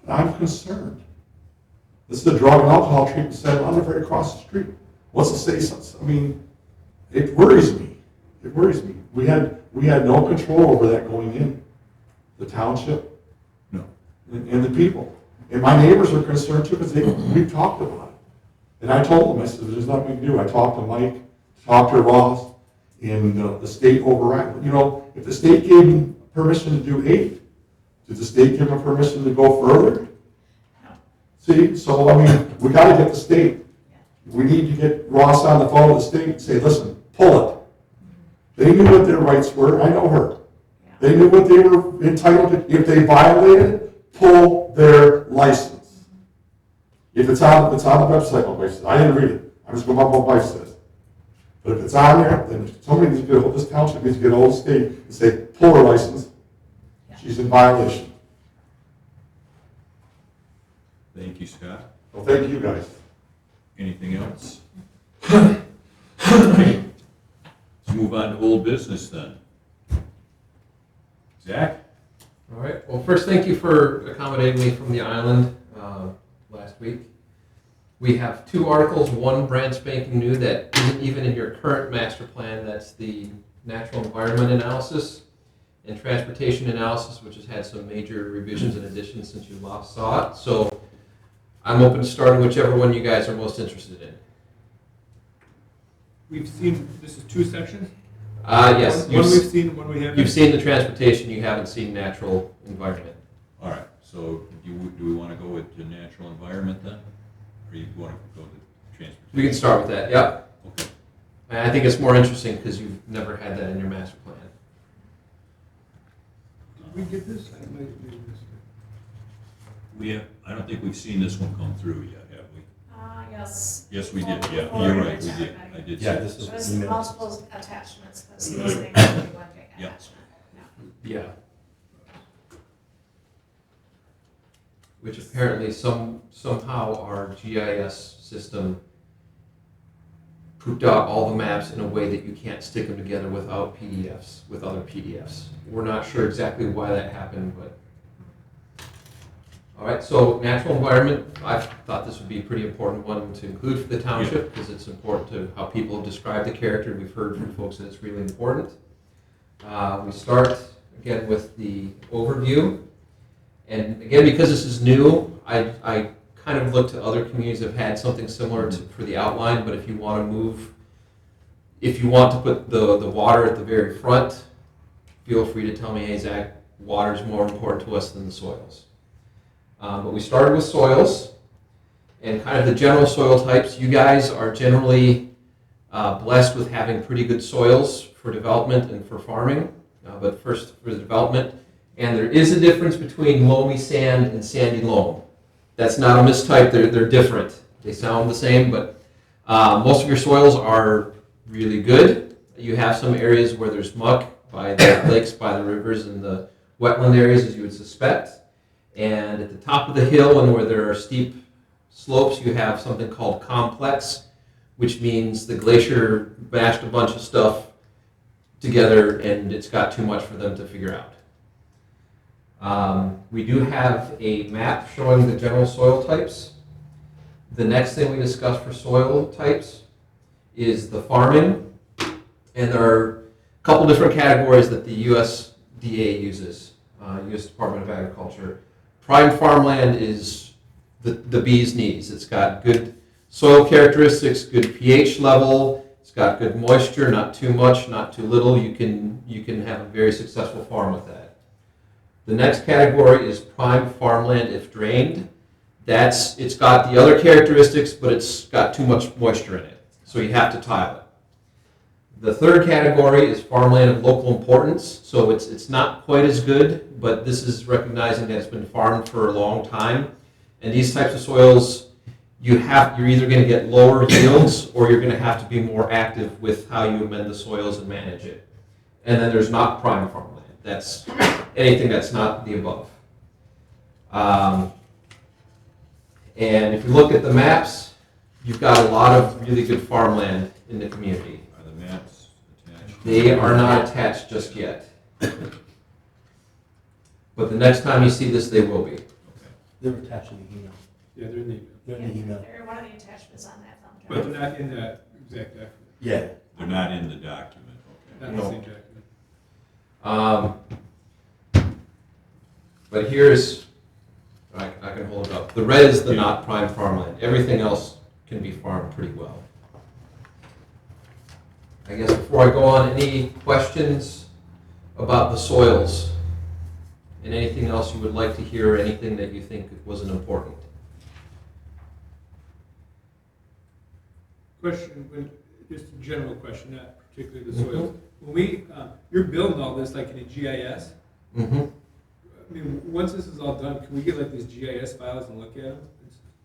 And I'm concerned. This is a drug and alcohol treatment center on the very across the street. What's to say something? I mean, it worries me. It worries me. We had no control over that going in. The township, No. and the people. And my neighbors are concerned too because we've talked about it. And I told them, I said, there's nothing we can do. I talked to Mike, talked to Ross, and the state override. You know, if the state gave them permission to do 8, did the state give them permission to go further? No. See, so I mean, we got to get the state. We need to get Ross on the phone with the state and say, listen, pull it. They knew what their rights were. I know her. They knew what they were entitled to. If they violated it, pull their license. If it's on the website, my wife says, I didn't read it. I'm just going by what my wife says. But if it's on there, then somebody needs to get this township needs to get a hold of the state and say, pull her license. She's in violation. Thank you, Scott. Well, thank you guys. Anything else? Let's move on to old business then. Zach? All right. Well, first, thank you for accommodating me from the island last week. We have 2 articles, one brand spanking new that isn't even in your current master plan. That's the natural environment analysis and transportation analysis, which has had some major revisions and additions since you last saw it. So I'm open to starting whichever one you guys are most interested in. We've seen, this is 2 sections? Yes. One we've seen, one we haven't. You've seen the transportation, you haven't seen natural environment. All right, so do we want to go with the natural environment then? Or you want to go to transportation? We can start with that, yep. Okay. And I think it's more interesting because you've never had that in your master plan. Did we get this? I might have made this. We have, I don't think we've seen this one come through yet, have we? Yes. Yes, we did, yeah, Multiple you're right, we did. attachments. I did see Yeah, it. this is There's email. multiple attachments, because these things only one big Yeah. attachment. Yeah. Which apparently somehow our GIS system pooped out all the maps in a way that you can't stick them together without PDFs, with other PDFs. We're not sure exactly why that happened, but. All right, so natural environment, I thought this would be a pretty important one to include for the township because it's important to how people describe the character. We've heard from folks that it's really important. We start again with the overview. And again, because this is new, I kind of look to other communities that have had something similar for the outline, but if you want to put the water at the very front, feel free to tell me, hey Zach, water is more important to us than the soils. But we started with soils and kind of the general soil types. You guys are generally blessed with having pretty good soils for development and for farming, but first for the development. And there is a difference between loamy sand and sandy loam. That's not a mistype, they're different. They sound the same, but most of your soils are really good. You have some areas where there's muck by the lakes, by the rivers, and the wetland areas, as you would suspect. And at the top of the hill and where there are steep slopes, you have something called complex, which means the glacier bashed a bunch of stuff together and it's got too much for them to figure out. We do have a map showing the general soil types. The next thing we discuss for soil types is the farming, and there are a couple different categories that the USDA uses, U.S. Department of Agriculture. Prime farmland is the bee's knees. It's got good soil characteristics, good pH level. It's got good moisture, not too much, not too little. You can have a very successful farm with that. The next category is prime farmland if drained. It's got the other characteristics, but it's got too much moisture in it, so you have to tile it. The third category is farmland of local importance, so it's not quite as good, but this is recognizing that it's been farmed for a long time. And these types of soils, you're either going to get lower yields or you're going to have to be more active with how you amend the soils and manage it. And then there's not prime farmland. That's anything that's not the above. And if you look at the maps, you've got a lot of really good farmland in the community. Are the maps attached? They are not attached just yet. But the next time you see this, they will be. Okay. They're attached to the email. Yeah, they're in the email. They're in the email. They're one of the attachments on that thumb But drive. they're not in that exact document, Yeah. They're not in the document, okay. not the same document. But here's, I can hold it up. The red is the not prime farmland. Everything else can be farmed pretty well. I guess before I go on, any questions about the soils? And anything else you would like to hear, anything that you think wasn't important? Question, just a general question, not particularly the soils. When we, you're building all this like in a GIS, Mm-hmm. I mean, once this is all done, can we get like these GIS files and look at them?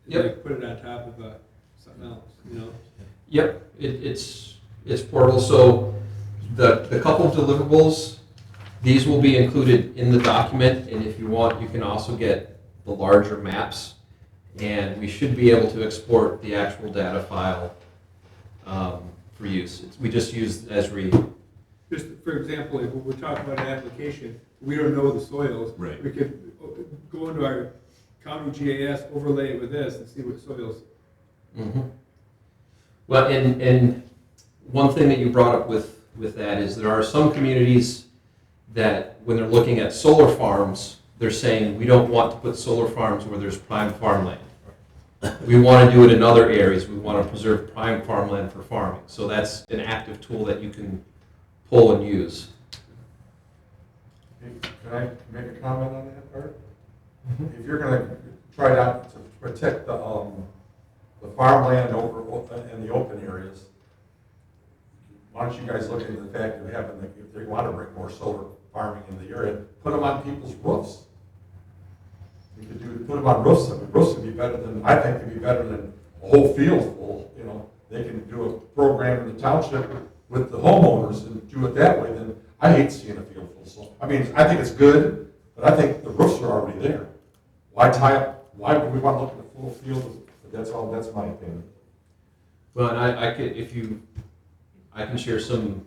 Yep. Like put it on top of something else, you know? Yep, it's portable. So the couple of deliverables, these will be included in the document, and if you want, you can also get the larger maps, and we should be able to export the actual data file for use. We just use Esri. Just for example, if we're talking about an application, we don't know the soils. Right. We could go into our county GIS, overlay it with this and see what soils. Mm-hmm. Well, and one thing that you brought up with that is there are some communities that when they're looking at solar farms, they're saying we don't want to put solar farms where there's prime farmland. We want to do it in other areas. We want to preserve prime farmland for farming. So that's an active tool that you can pull and use. Can I make a comment on that part? If you're gonna try to protect the farmland over in the open areas, why don't you guys look into the fact of having, if they want to bring more solar farming in the area, put them on people's roofs. You could put them on roofs. I mean, roofs would be better than, I think could be better than a whole field full, you know. They can do a program in the township with the homeowners and do it that way, then I hate seeing a field full of solar. I mean, I think it's good, but I think the roofs are already there. Why tie up, why would we want to look at a full field? That's my opinion. Well, and I can share some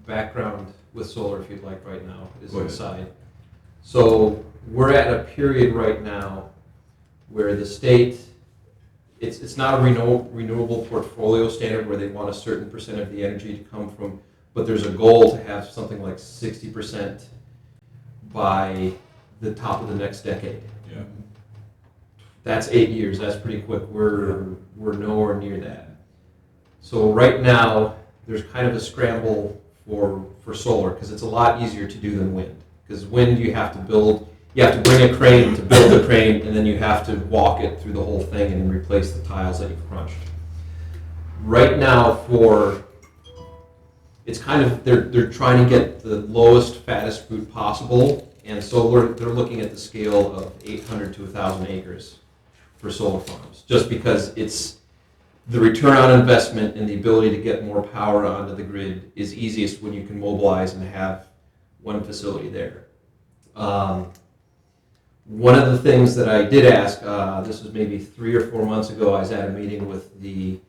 background with solar if you'd like right now, as Go an ahead. aside. So we're at a period right now where the state, it's not a renewable portfolio standard where they want a certain percent of the energy to come from, but there's a goal to have something like 60% by the top of the next decade. Yeah. That's 8 years. That's pretty quick. We're nowhere near that. So right now, there's kind of a scramble for solar because it's a lot easier to do than wind. Because wind, you have to bring a crane to build the crane, and then you have to walk it through the whole thing and replace the tiles that you've crunched. Right now, it's kind of they're trying to get the lowest, fattest fruit possible, and solar, they're looking at the scale of 800 to 1,000 acres for solar farms, just because it's the return on investment and the ability to get more power onto the grid is easiest when you can mobilize and have one facility there. One of the things that I did ask, this was maybe 3 or 4 months ago, I was at a meeting with the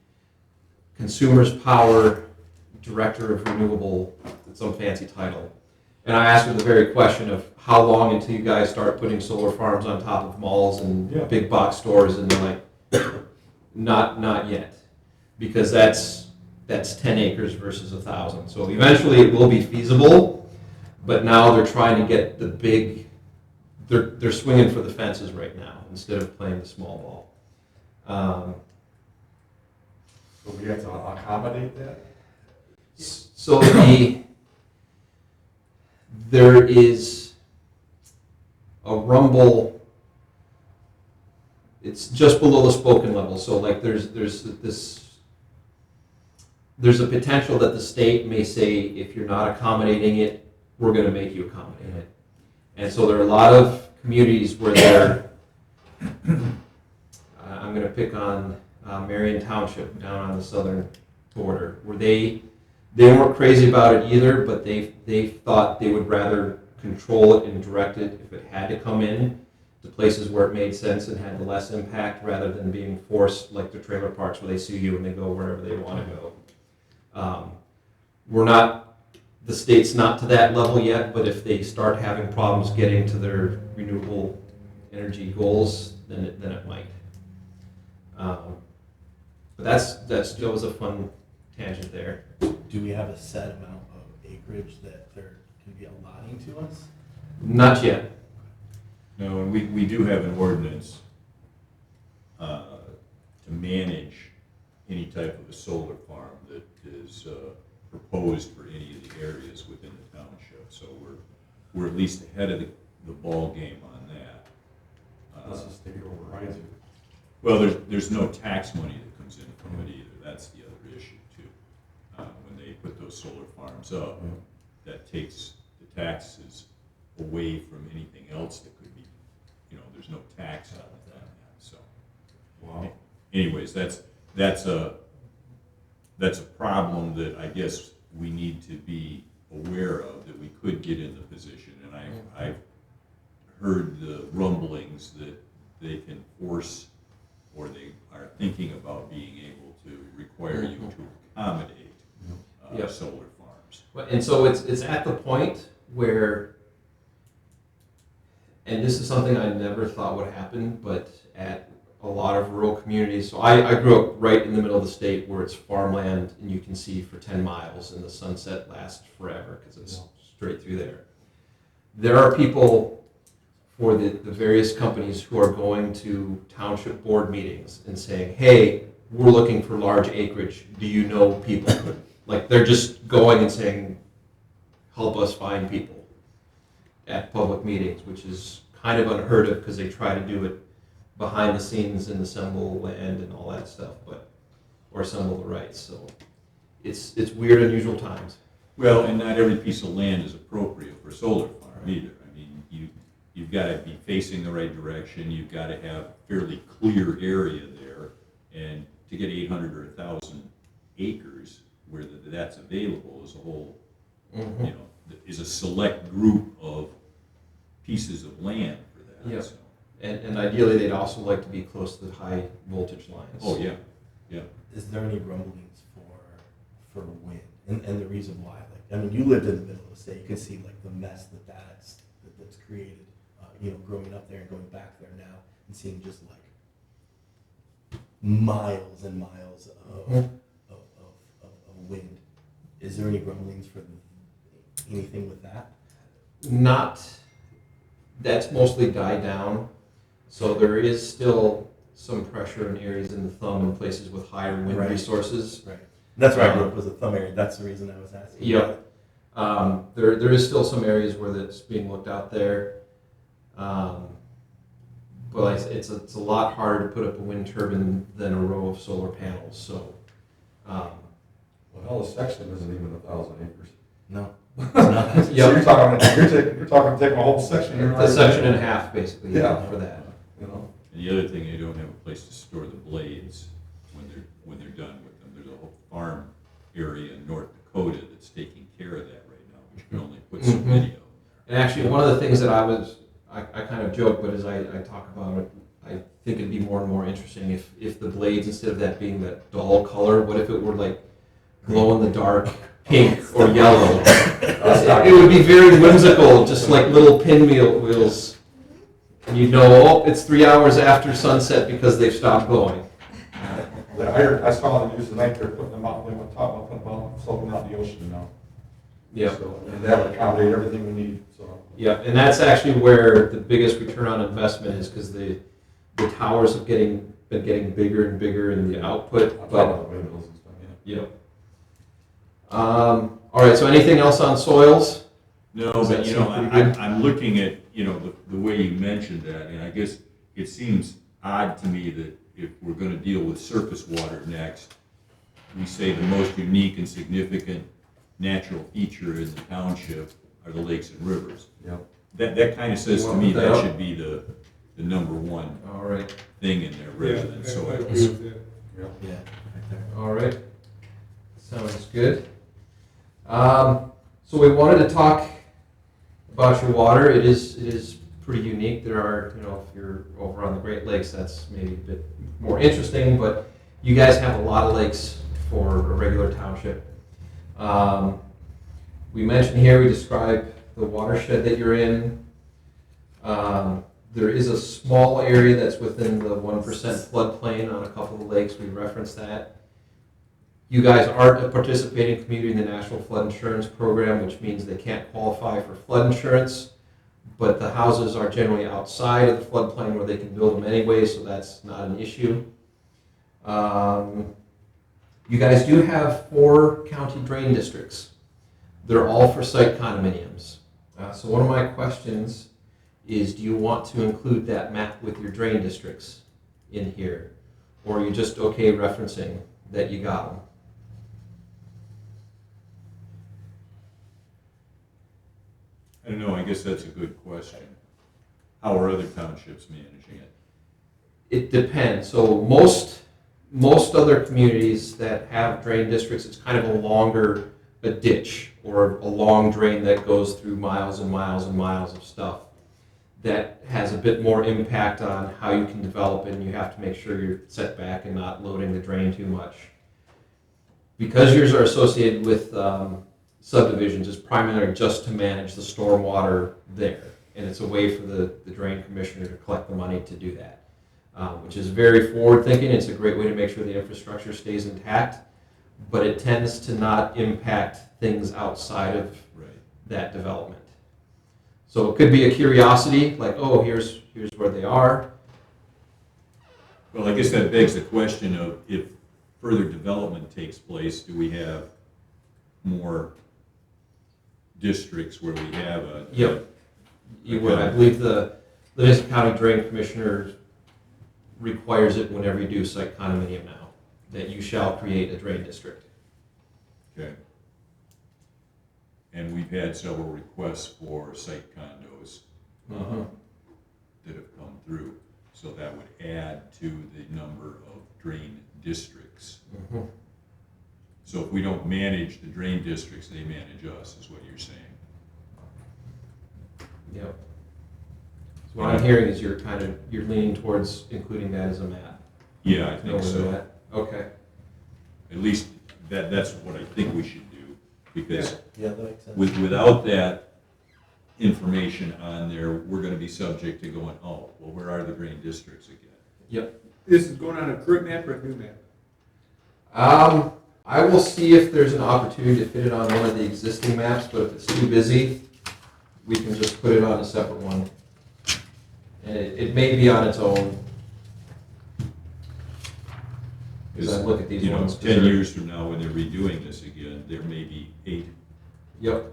Consumers Power Director of Renewable, some fancy title, and I asked her the very question of how long until you guys start putting solar farms on top of malls and big box stores, and they're like, not yet, because that's 10 acres versus 1,000. So eventually it will be feasible, but now they're trying to get the big, they're swinging for the fences right now instead of playing the small ball. So we have to accommodate that? So there is a rumble. It's just below the spoken level. So like there's a potential that the state may say, if you're not accommodating it, we're going to make you accommodate it. And so there are a lot of communities where they're, I'm going to pick on Marion Township down on the southern border, where they weren't crazy about it either, but they thought they would rather control it and direct it if it had to come in to places where it made sense and had the less impact, rather than being forced like the trailer parks where they sue you and they go wherever they want to go. The state's not to that level yet, but if they start having problems getting to their renewable energy goals than it might. But that still was a fun tangent there. Do we have a set amount of acreage that they're going to be allotting to us? Not yet. No, and we do have an ordinance to manage any type of a solar farm that is proposed for any of the areas within the township. So we're at least ahead of the ball game on that. Unless the state overrides it. Well, there's no tax money that comes in from it either. That's the other issue too. When they put those solar farms up, that takes the taxes away from anything else that could be, there's no tax on that. So, Wow. anyways, that's a problem that I guess we need to be aware of, that we could get in the position. And I've heard the rumblings that they can force, or they are thinking about being able to require you to accommodate Yep. solar farms. And so it's at the point where, and this is something I never thought would happen, but at a lot of rural communities, so I grew up right in the middle of the state where it's farmland and you can see for 10 miles and the sunset lasts forever because it's straight through there. There are people for the various companies who are going to township board meetings and saying, hey, we're looking for large acreage, do you know people? Like they're just going and saying, help us find people at public meetings, which is kind of unheard of because they try to do it behind the scenes and assemble land and all that stuff, or assemble the rights. So it's weird, unusual times. Well, and not every piece of land is appropriate for solar farm either. I mean, you've got to be facing the right direction. You've got to have fairly clear area there, and to get 800 or 1,000 acres where that's available is a whole, is a select group of pieces of land for that. Yeah. So. And ideally, they'd also like to be close to the high voltage lines. Oh yeah. Is there any rumblings for wind? And the reason why, you lived in the middle of the state, you can see like the mess that's created, growing up there and going back there now and seeing just like miles and miles of wind. Is there any rumblings for anything with that? That's mostly died down. So there is still some pressure in areas in the thumb in places with higher wind resources. Right. That's where I grew up, was the thumb area. That's the reason I was asking. Yeah. There is still some areas where that's being looked out there. But it's a lot harder to put up a wind turbine than a row of solar panels. So. Well, hell, the section isn't even 1,000 acres. No. It's not. So you're talking taking a whole section. A section and a half, basically, Yeah. for that. And the other thing, you don't have a place to store the blades when they're done with them. There's a whole farm area in North Dakota that's taking care of that right now, which can only put some video. And actually, one of the things that I kind of joke, but as I talk about it, I think it'd be more and more interesting if the blades, instead of that being that dull color, what if it were like glow in the dark pink or yellow? It would be very whimsical, just like little pinwheels. And you'd know, it's 3 hours after sunset because they've stopped glowing. I saw them use the night, they're putting them out, they went top, putting them out, floating out in the ocean now. Yeah. So, and that would accommodate everything we need, so. Yeah, and that's actually where the biggest return on investment is, because the towers have been getting bigger and bigger in the output. On top of the windmills and stuff, yeah. Yep. All right, so anything else on soils? No, Does but that seem pretty good? I'm looking at, the way you mentioned that, and I guess it seems odd to me that if we're gonna deal with surface water next, we say the most unique and significant natural feature in the township are the lakes and rivers. Yep. That kind of says to me that should be the number one All right. thing in their residence I soil. agree with that. Yeah, right there. All right. Sounds good. So we wanted to talk about your water. It is pretty unique. There are, if you're over on the Great Lakes, that's maybe a bit more interesting, but you guys have a lot of lakes for a regular township. We mentioned here, we describe the watershed that you're in. There is a small area that's within the 1% floodplain on a couple of lakes. We referenced that. You guys aren't a participating community in the National Flood Insurance Program, which means they can't qualify for flood insurance, but the houses are generally outside of the floodplain where they can build them anyway, so that's not an issue. You guys do have 4 county drain districts. They're all for site condominiums. So one of my questions is, do you want to include that map with your drain districts in here? Or are you just okay referencing that you got them? I don't know, I guess that's a good question. How are other townships managing it? It depends. So most other communities that have drain districts, it's kind of a ditch or a long drain that goes through miles and miles and miles of stuff. That has a bit more impact on how you can develop it, and you have to make sure you're set back and not loading the drain too much. Because yours are associated with subdivisions, it's primarily just to manage the stormwater there, and it's a way for the drain commissioner to collect the money to do that, which is very forward-thinking. It's a great way to make sure the infrastructure stays intact, but it tends to not impact things outside of that development. So it could be a curiosity, like, oh, here's where they are. Well, I guess that begs the question of, if further development takes place, do we have more districts where we have a... Yep. You would. I believe the Livingston County Drain Commissioner requires it whenever you do site condominium now, that you shall create a drain district. Okay. And we've had several requests for site condos that have come through. So that would add to the number of drain districts. Mm-hmm. So if we don't manage the drain districts, they manage us, is what you're saying. Yep. So what I'm hearing is you're leaning towards including that as a map. Yeah, I think so. That? Okay. At least that's what I think we should do, because Yeah, that makes sense. without that information on there, we're going to be subject to going, oh, well, where are the drain districts again? Yep. This is going on a current map or a new map? I will see if there's an opportunity to fit it on one of the existing maps, but if it's too busy, we can just put it on a separate one. And it may be on its own. As I look at these ones. 10 years from now, when they're redoing this again, there may be 8 Yep.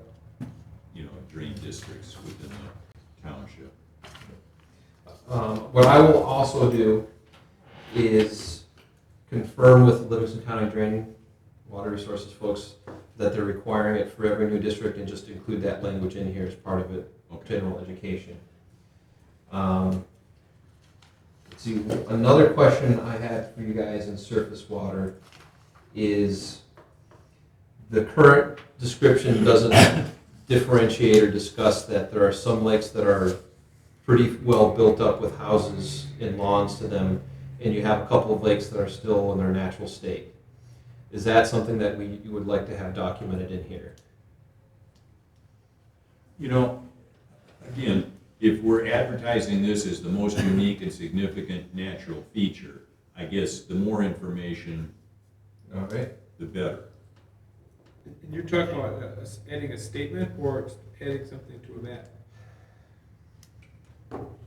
drain districts within the township. What I will also do is confirm with the Livingston County Drain Water Resources folks that they're requiring it for every new district, and just include that language in here as part of it, general education. Let's see, another question I had for you guys in surface water is, the current description doesn't differentiate or discuss that there are some lakes that are pretty well built up with houses and lawns to them, and you have a couple of lakes that are still in their natural state. Is that something that you would like to have documented in here? Again, if we're advertising this as the most unique and significant natural feature, I guess the more information, All right. the better. And you're talking about adding a statement or adding something to a map?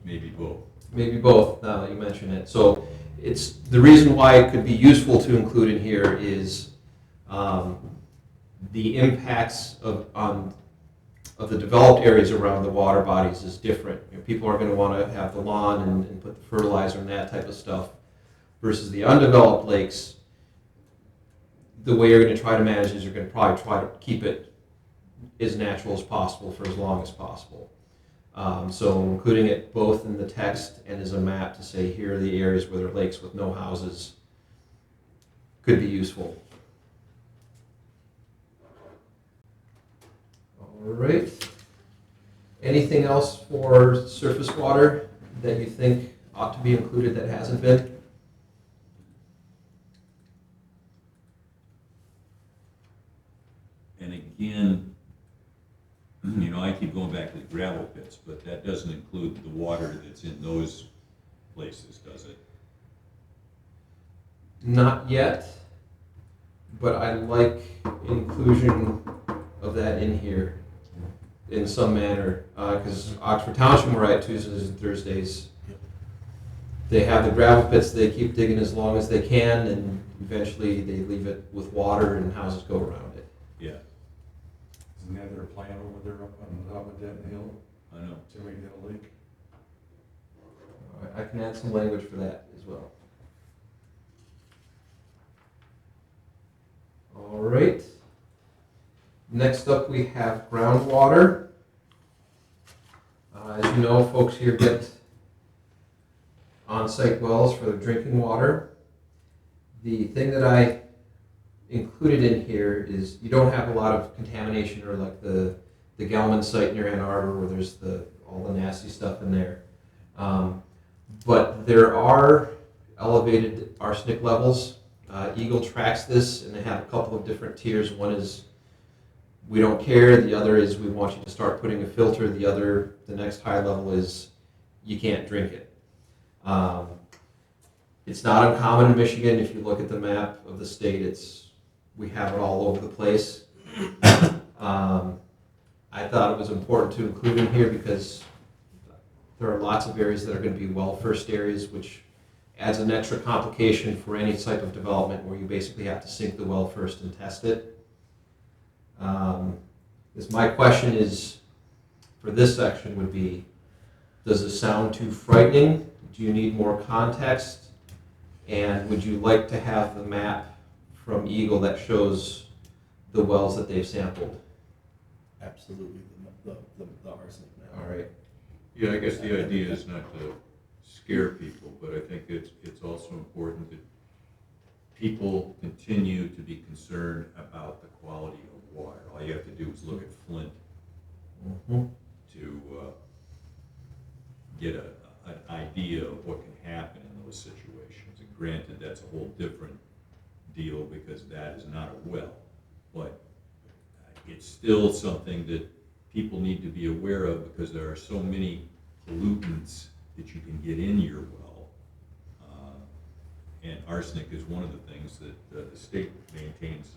Maybe both. Maybe both, now that you mention it. So it's the reason why it could be useful to include in here is the impacts of the developed areas around the water bodies is different. People are going to want to have the lawn and put the fertilizer and that type of stuff, versus the undeveloped lakes. The way you're going to try to manage is you're going to probably try to keep it as natural as possible for as long as possible. So including it both in the text and as a map to say, here are the areas where there are lakes with no houses, could be useful. All right. Anything else for surface water that you think ought to be included that hasn't been? And again, you know, I keep going back to the gravel pits, but that doesn't include the water that's in those places, does it? Not yet, but I like inclusion of that in here in some manner, because Oxford Township, where I at Tuesdays and Thursdays, they have the gravel pits, they keep digging as long as they can, and eventually they leave it with water and houses go around it. Yeah, Isn't that their plan over there up on top of that hill, I know. to make that lake? I can add some language for that as well. All right. Next up, we have groundwater. As you know, folks here get on-site wells for their drinking water. The thing that I included in here is you don't have a lot of contamination, or like the Gelman site near Ann Arbor where there's all the nasty stuff in there. But there are elevated arsenic levels. Eagle tracks this, and they have a couple of different tiers. One is we don't care. The other is we want you to start putting a filter. The next high level is you can't drink it. It's not uncommon in Michigan. If you look at the map of the state, we have it all over the place. I thought it was important to include in here because there are lots of areas that are going to be well-first areas, which adds an extra complication for any type of development where you basically have to sink the well first and test it. My question is, for this section would be, does it sound too frightening? Do you need more context? And would you like to have the map from Eagle that shows the wells that they've sampled? Absolutely, the arsenic map. All right. Yeah, I guess the idea is not to scare people, but I think it's also important that people continue to be concerned about the quality of water. All you have to do is look at Flint to get an idea of what can happen in those situations. And granted, that's a whole different deal because that is not a well, but it's still something that people need to be aware of because there are so many pollutants that you can get in your well. And arsenic is one of the things that the state maintains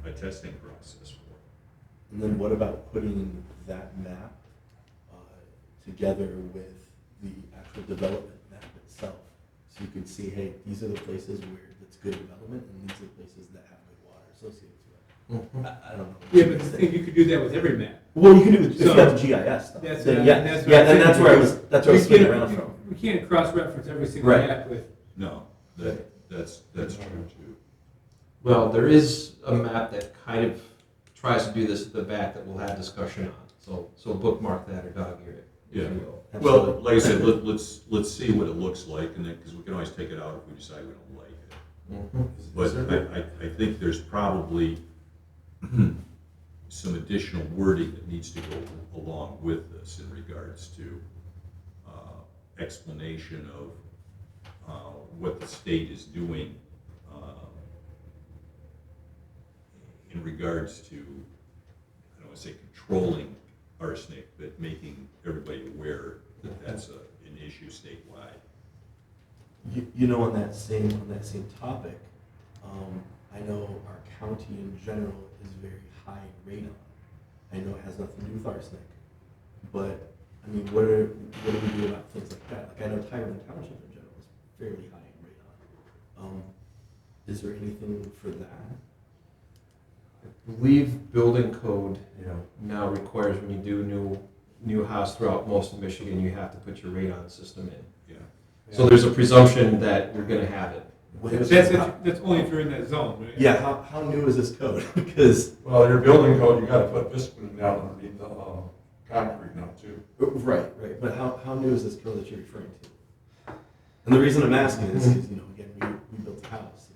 a testing process for. And then what about putting that map together with the actual development map itself? So you can see, hey, these are the places where it's good development, and these are the places that have good water associated to it. I don't know. Yeah, but the thing, you could do that with every map. Well, you can do it if you So, have the GIS stuff. That's Then what I- yes. that's what Yeah, I'm and that's saying, where I because was we spinning can't- around from. We can't cross-reference every single Right. map with, No, that's true too. Well, there is a map that kind of tries to do this at the back that we'll have discussion on. So bookmark that or dog ear it, if Yeah. you will. Well, Absolutely. like I said, let's see what it looks like, and then, because we can always take it out if we decide we don't like it. But I think there's probably some additional wording that needs to go along with this in regards to explanation of what the state is doing in regards to, I don't want to say controlling arsenic, but making everybody aware that that's an issue statewide. You know, on that same topic, I know our county in general is very high in radon. I know it has nothing to do with arsenic, but I mean, what do we do about things like that? Like I know Tyrone Township in general is fairly high in radon. Is there anything for that? I believe building code now requires when you do new house throughout most of Michigan, you have to put your radon system in. Yeah. So there's a presumption that you're going to have it. that's only if you're in that zone, right? Yeah, how new is this code? Because Well, your building code, you gotta put viscous down underneath the concrete now too. right, but how new is this code that you're referring to? And the reason I'm asking is because again, we built a house.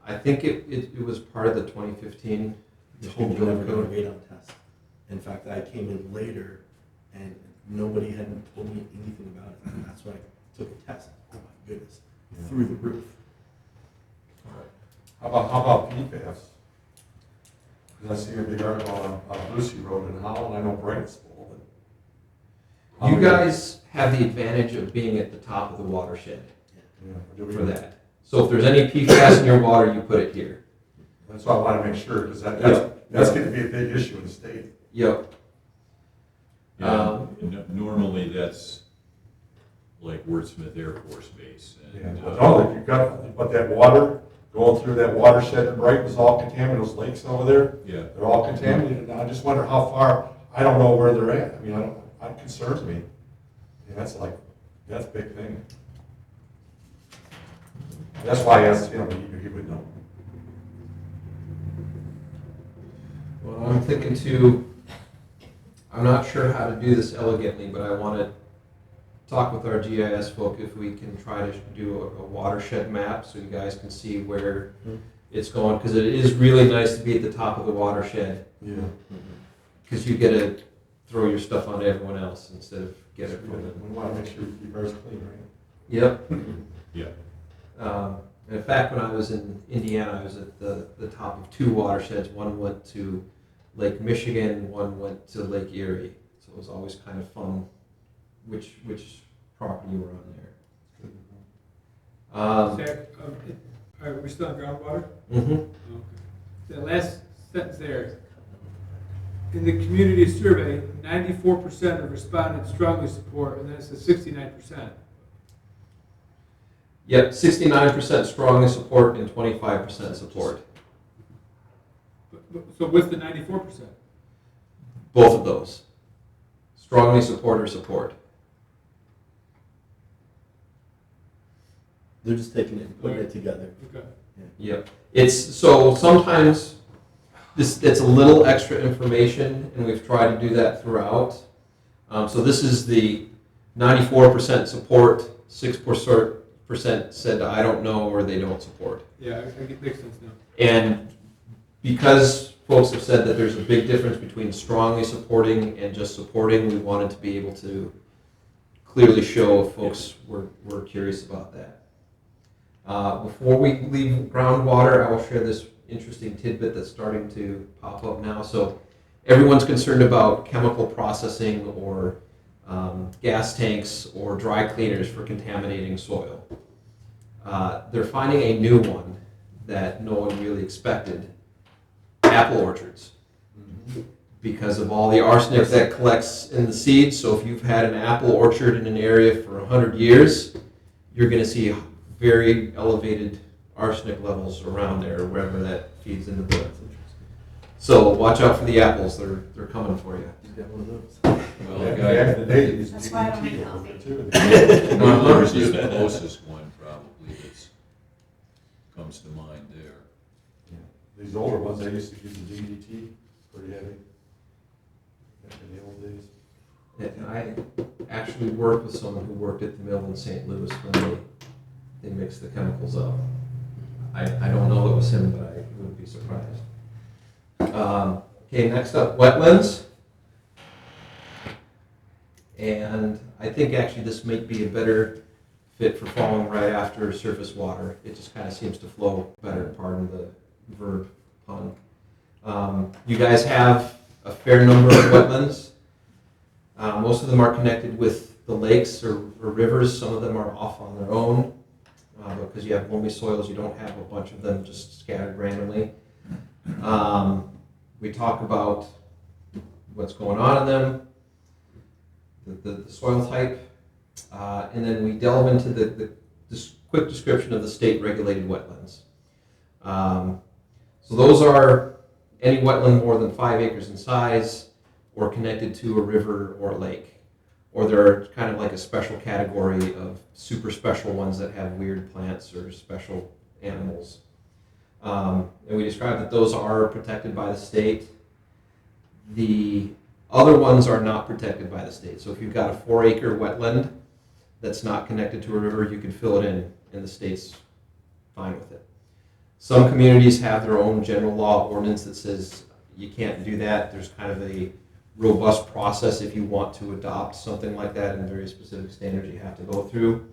I think it was part of the 2015 Michigan Totally never building done a code. radon test. In fact, I came in later and nobody had told me anything about it. And that's when I took a test. Oh my goodness, through the roof. How about PFAS? And I see a big article on Lucy Road in Holland, I know Bright's full, but. You guys have the advantage of being at the top of the watershed Yeah, do we- for that. So if there's any PFAS in your water, you put it here. That's why I want to make sure, because Yeah. that's going to be a big issue in the state. Yep. Yeah, normally that's like Wordsmith Air Force Base. And, But no, you've got, but that water, going through that watershed in Brighton is all contaminated, those lakes over there, yeah, they're all contaminated now. I just wonder how far, I don't know where they're at. I mean, it concerns me. And that's a big thing. That's why I asked him, he would know. Well, I'm thinking too, I'm not sure how to do this elegantly, but I want to talk with our GIS folk if we can try to do a watershed map so you guys can see where it's going, because it is really nice to be at the top of the watershed, Yeah. because you get to throw your stuff on everyone else instead of get it from them. We want to make sure we keep ours clean, right? Yep. yeah. In fact, when I was in Indiana, I was at the top of two watersheds. One went to Lake Michigan, one went to Lake Erie. So it was always kind of fun which property you were on there. Zach, are we still on groundwater? Mhm. Okay. That last sentence there, in the community survey, 94% of respondents strongly support, and then it says 69%. Yep, 69% strongly support and 25% support. So what's the 94%? Both of those. Strongly support or support. They're just taking it and putting it together. Okay. Yep. It's so sometimes it's a little extra information, and we've tried to do that throughout. So this is the 94% support, 6% said I don't know or they don't support. Yeah, I get makes sense now. And because folks have said that there's a big difference between strongly supporting and just supporting, we wanted to be able to clearly show if folks were curious about that. Before we leave groundwater, I will share this interesting tidbit that's starting to pop up now. So everyone's concerned about chemical processing or gas tanks or dry cleaners for contaminating soil. They're finding a new one that no one really expected, apple orchards, because of all the arsenic that collects in the seeds. So if you've had an apple orchard in an area for 100 years, you're going to see very elevated arsenic levels around there, wherever that feeds into the. So watch out for the apples; they're coming for you. He's got one of those. Well, Yeah, the back in guy, the day, they used That's why I don't DDT eat over there healthy. too. Mars is the closest one probably that comes to mind there. These older ones, they used to use the DDT, pretty heavy. Back in the old days. And I actually worked with someone who worked at the mill in St. Louis when they mixed the chemicals up. I don't know if it was him, but I wouldn't be surprised. Okay, next up, wetlands. And I think actually this might be a better fit for following right after surface water. It just kind of seems to flow better, pardon the verb pun. You guys have a fair number of wetlands. Most of them are connected with the lakes or rivers. Some of them are off on their own. Because you have loamy soils, you don't have a bunch of them just scattered randomly. We talk about what's going on in them, the soil type, and then we delve into this quick description of the state-regulated wetlands. So those are any wetland more than 5 acres in size or connected to a river or a lake. Or they're kind of like a special category of super special ones that have weird plants or special animals. And we described that those are protected by the state. The other ones are not protected by the state. So if you've got a 4-acre wetland that's not connected to a river, you can fill it in, and the state's fine with it. Some communities have their own general law ordinance that says you can't do that. There's kind of a robust process if you want to adopt something like that, and very specific standards you have to go through.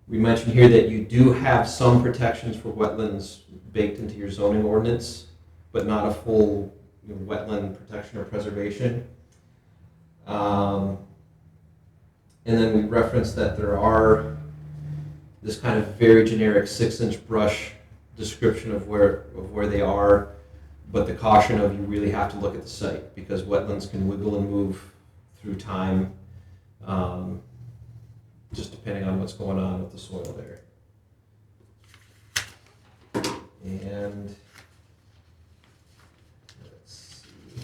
We mentioned here that you do have some protections for wetlands baked into your zoning ordinance. but not a full wetland protection or preservation. And then we referenced that there are this kind of very generic 6-inch brush description of where they are, but the caution of you really have to look at the site because wetlands can wiggle and move through time, just depending on what's going on with the soil there. And let's see.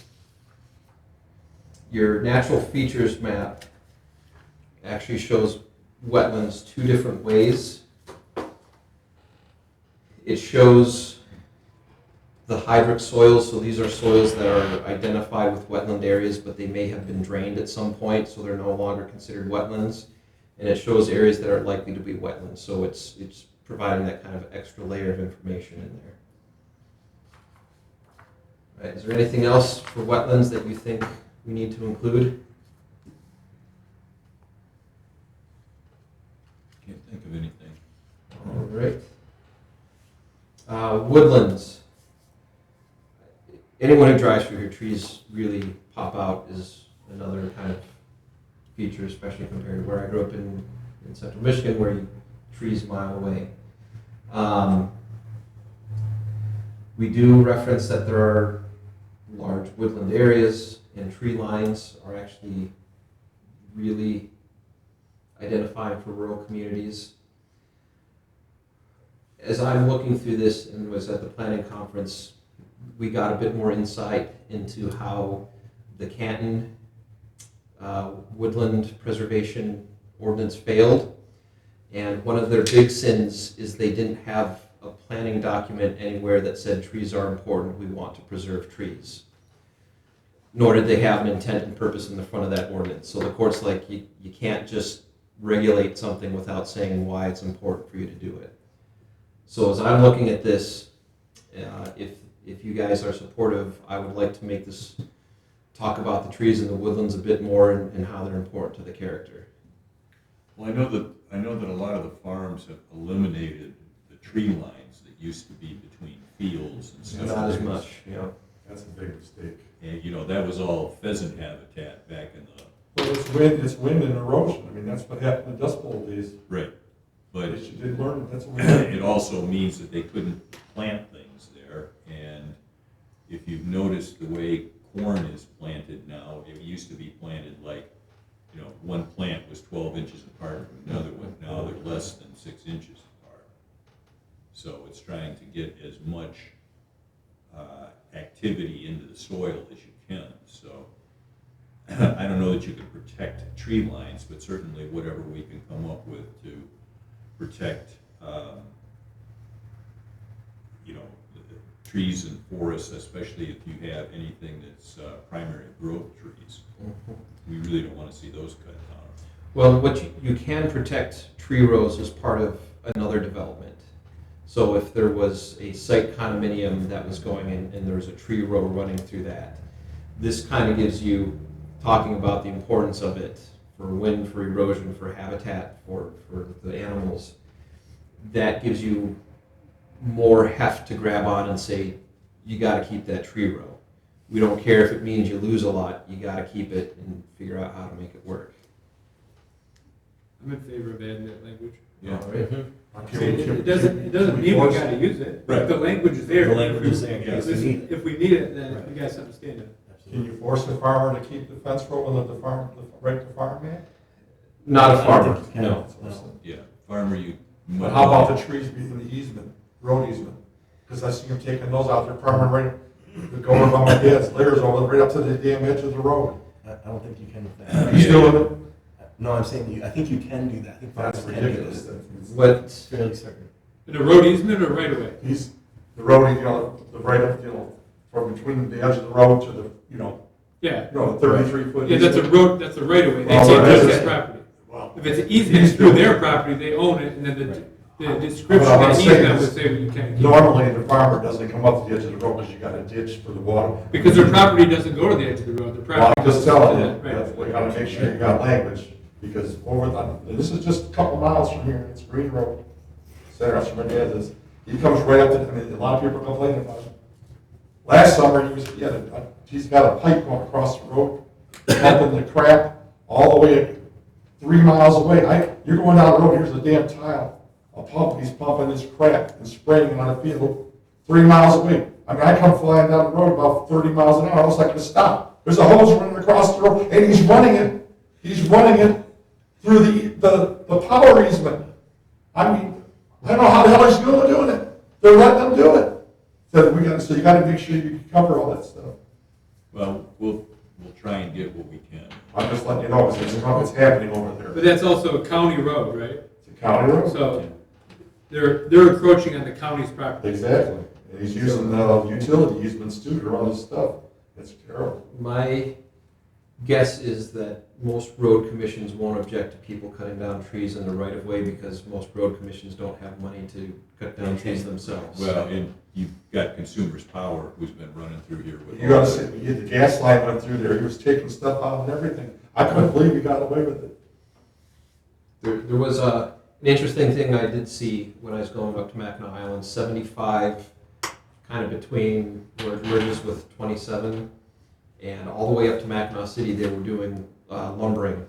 Your natural features map actually shows wetlands two different ways. It shows the hydric soils, so these are soils that are identified with wetland areas, but they may have been drained at some point, so they're no longer considered wetlands. And it shows areas that are likely to be wetlands, so it's providing that kind of extra layer of information in there. All right, is there anything else for wetlands that you think we need to include? Can't think of anything. All right. Woodlands. Anyone who drives through here, trees really pop out is another kind of feature, especially compared to where I grew up in central Michigan, where trees a mile away. We do reference that there are large woodland areas, and tree lines are actually really identifying for rural communities. As I'm looking through this and was at the planning conference, we got a bit more insight into how the Canton Woodland Preservation Ordinance failed. And one of their big sins is they didn't have a planning document anywhere that said trees are important, we want to preserve trees. Nor did they have an intent and purpose in the front of that ordinance. So the court's like, you can't just regulate something without saying why it's important for you to do it. So as I'm looking at this, if you guys are supportive, I would like to make this talk about the trees in the woodlands a bit more and how they're important to the character. Well, I know that a lot of the farms have eliminated the tree lines that used to be between fields and stuff. Not as much, That's a big mistake. And, that was all pheasant habitat back in the... Well, it's wind and erosion. I mean, that's what happened in Dust Bowl days. Right. But But you did learn, that's what we learned. it also means that they couldn't plant things there. And if you've noticed the way corn is planted now, it used to be planted like, one plant was 12 inches apart from another one. Now they're less than 6 inches apart. So it's trying to get as much activity into the soil as you can. So I don't know that you can protect tree lines, but certainly whatever we can come up with to protect, trees and forests, especially if you have anything that's primary growth trees. We really don't want to see those cut down. Well, what you can protect tree rows as part of another development. So if there was a site condominium that was going in and there was a tree row running through that, this kind of gives you, talking about the importance of it for wind, for erosion, for habitat, for the animals, that gives you more heft to grab on and say, you got to keep that tree row. We don't care if it means you lose a lot, you got to keep it and figure out how to make it work. I'm in favor of adding that language. Yeah. All right. It doesn't mean we gotta use it. Right. The language is there. The language is there in case we need it. If we need it, then Right. we got something to stand on. Can you force the farmer to keep the fence row and let the farm, right to farm man? Not a I don't farmer, think you can. no. Yeah, farmer, you... But how about the trees between the easement, road easement? Because I see them taking those out, they're farming right, they're going by my dad's layers over, right up to the damn edge of the road. I don't think you can with Are that. you still in it? No, I'm saying, I think you can do that. I think That's farmers can do ridiculous. this. What, It's fairly certain. In a road easement or right away? He's, the road, the right up, from between the edge of the road to the, Yeah. 33 foot. Yeah, that's a road, that's a right away. They Well, take that just is- that property. Well, If it's an easement, it's through their property, they own it, and then the description But I'm of saying easement is, would say you can't keep it. Normally, the farmer doesn't come up to the edge of the road because you got a ditch for the water. Because their property doesn't go to the edge of the road, their Well, property. I'm just telling you, Right. that we gotta make sure you got language, because this is just a couple miles from here, it's Green Road. Sarah, that's where my dad is. He comes right up to, a lot of people complain about it. Last summer, he's got a pipe going across the road, pumping the crap all the way 3 miles away. You're going down the road, here's a damn tile, a pump, he's pumping this crap and spraying it on a field 3 miles away. I mean, I come flying down the road about 30 miles an hour, I was like, stop. There's a hose running across the road, and he's running it through the power easement. I mean, I don't know how the hell he's doing it. They're letting them do it. So you gotta make sure you cover all that stuff. Well, we'll try and get what we can. I'm just letting you know, it's happening over there. But that's also a county road, right? It's a county road. So they're encroaching on the county's property. Exactly. And he's using utility easements too to run this stuff. It's terrible. My guess is that most road commissions won't object to people cutting down trees in the right of way because most road commissions don't have money to cut down trees themselves. Well, and you've got Consumers Power who's been running through here with. You gotta say, the gas line went through there, he was taking stuff out and everything. I couldn't believe he got away with it. There was an interesting thing I did see when I was going up to Mackinac Island, 75, kind of between where it merges with 27, and all the way up to Mackinac City, they were doing lumbering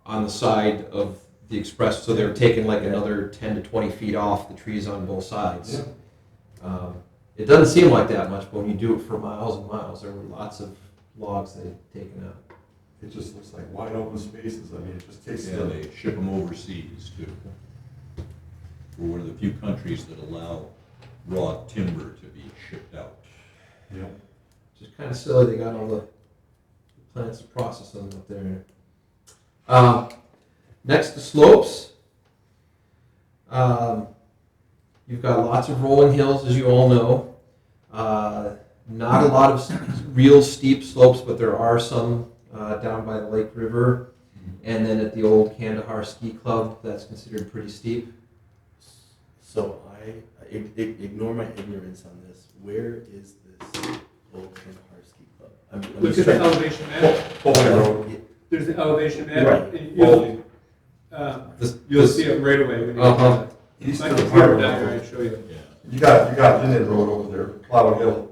on the side of the express, so they were taking like another 10 to 20 feet off the trees on both sides. Yeah. It doesn't seem like that much, but when you do it for miles and miles, there were lots of logs they'd taken out. It just looks like wide open spaces. I mean, it just takes Yeah, they ship them overseas too. We're one of the few countries that allow raw timber to be shipped out. Yeah. Just kind of silly they got all the plants to process them up there. Next to slopes, you've got lots of rolling hills, as you all know. Not a lot of real steep slopes, but there are some down by the Lake River. And then at the old Kandahar Ski Club, that's considered pretty steep. So ignore my ignorance on this. Where is this old Kandahar Ski Club? I'm Look just at the trying- elevation map. Foley Road. There's the elevation map. Right. and This- You'll this- see it right away when you Uh-huh. East I of can the see it Harbor down here Road. and show you. Yeah. You got Linden Road over there, Cloud Hill.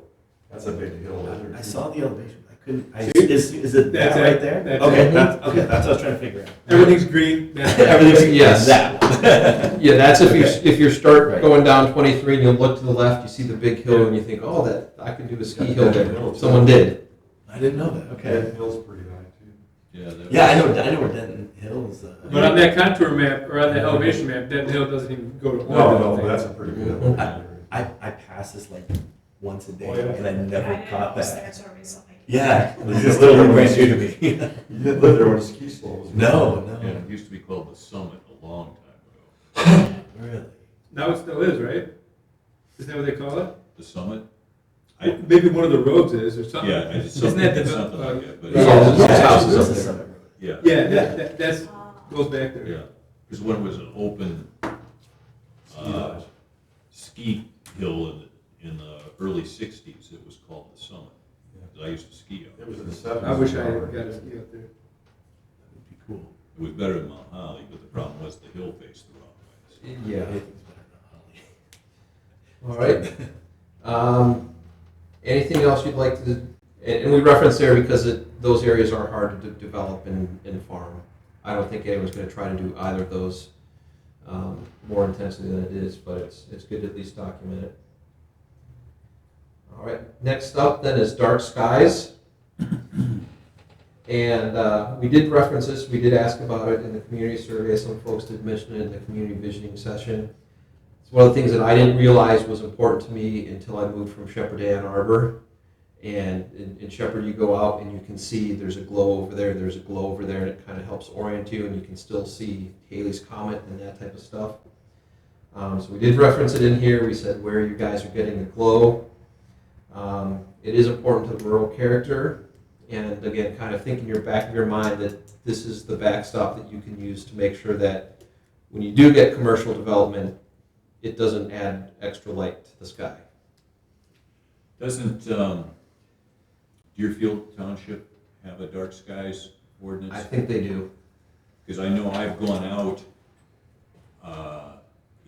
That's a big hill over there. I saw the elevation. I couldn't. See? Is it That's that it. right there? That's Okay, it. that's what I was trying to figure out. Everything's green. That's Everything's Yes. that. Yeah, that's if you Okay. if you start Right. going down 23 and you look to the left, you see the big hill and you think, oh, that I could do a ski hill there. Someone did. I didn't know that. Okay. That hill's pretty high too. Yeah, that Yeah, I was- know where Denton Hill is. But on that contour map, or on the elevation map, that hill doesn't even go to No, one. that's a pretty good hill. I pass this like once a day, Oh, yeah. and I never caught was that. there until recently. Yeah, it was just literally right through to me. You didn't live there when the ski slope was. No, Yeah, no, it used to be called the Summit a long time ago. really. Now it still is, right? Isn't that what they call it? The Summit? Maybe one of the roads is or something. Yeah, it's Isn't something, that it's the, something like that, but Yeah. it's, There's houses it's up the there. Summit Road. yeah, Yeah, that's goes back there. yeah. Because when it was an open lodge. ski hill in the early '60s, it was called the Summit. 'Cause I used to ski up. It was in the 70s. I wish I had got to ski up there. That would be cool. It was better than Mount Holly, but the problem was the hill faced the wrong way. Yeah. Anything's better than Holly. All right. Anything else you'd like to? And we reference there because those areas are hard to develop and farm. I don't think anyone's going to try to do either of those more intensely than it is, but it's good to at least document it. All right. Next up then is dark skies. And we did reference this. We did ask about it in the community survey. Some folks did mention it in the community visioning session. It's one of the things that I didn't realize was important to me until I moved from Shepherd to Ann Arbor. And in Shepherd, you go out and you can see there's a glow over there, there's a glow over there, and it kind of helps orient you, and you can still see Halley's Comet and that type of stuff. So we did reference it in here. We said where you guys are getting the glow. It is important to the rural character. And again, kind of think in your back of your mind that this is the backstop that you can use to make sure that when you do get commercial development, it doesn't add extra light to the sky. Doesn't Deerfield Township have a dark skies ordinance? I think they do. Because I know I've gone out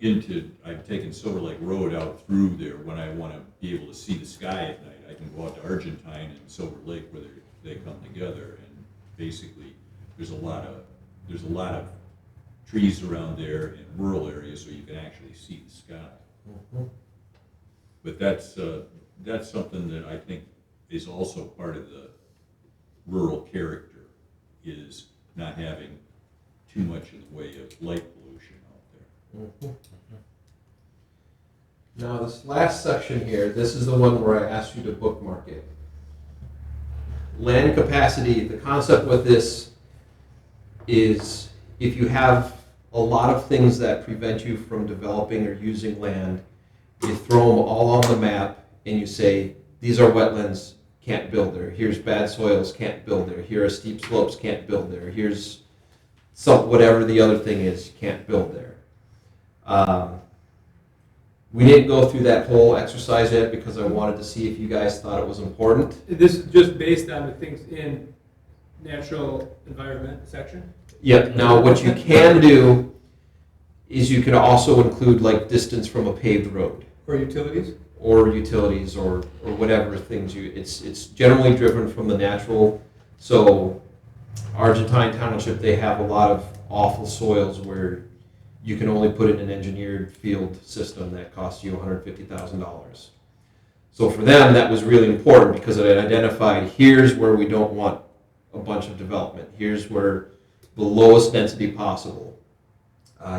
I've taken Silver Lake Road out through there when I want to be able to see the sky at night. I can go out to Argentine and Silver Lake where they come together, and basically there's a lot of trees around there in rural areas so you can actually see the sky. Mhm. But that's something that I think is also part of the rural character, is not having too much in the way of light pollution out there. Mhm. Now, this last section here, this is the one where I asked you to bookmark it. Land capacity, the concept with this is if you have a lot of things that prevent you from developing or using land, you throw them all on the map and you say, these are wetlands, can't build there. Here's bad soils, can't build there. Here are steep slopes, can't build there. Here's whatever the other thing is, can't build there. We didn't go through that whole exercise yet because I wanted to see if you guys thought it was important. This is just based on the things in natural environment section? Yep. Now, what you can do is you can also include like distance from a paved road Or utilities? or utilities or whatever things it's generally driven from the natural. So Argentine Township, they have a lot of awful soils where you can only put in an engineered field system that costs you $150,000. So for them, that was really important because it identified here's where we don't want a bunch of development. Here's where the lowest density possible.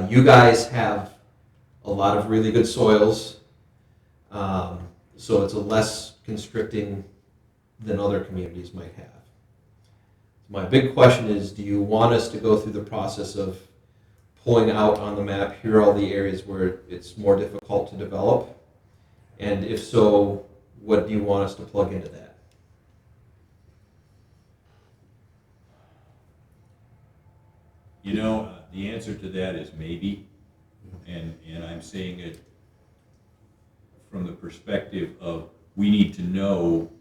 You guys have a lot of really good soils, so it's a less constricting than other communities might have. My big question is, do you want us to go through the process of pulling out on the map, here are all the areas where it's more difficult to develop? And if so, what do you want us to plug into that? You know, the answer to that is maybe, and I'm saying it from the perspective of we need to know,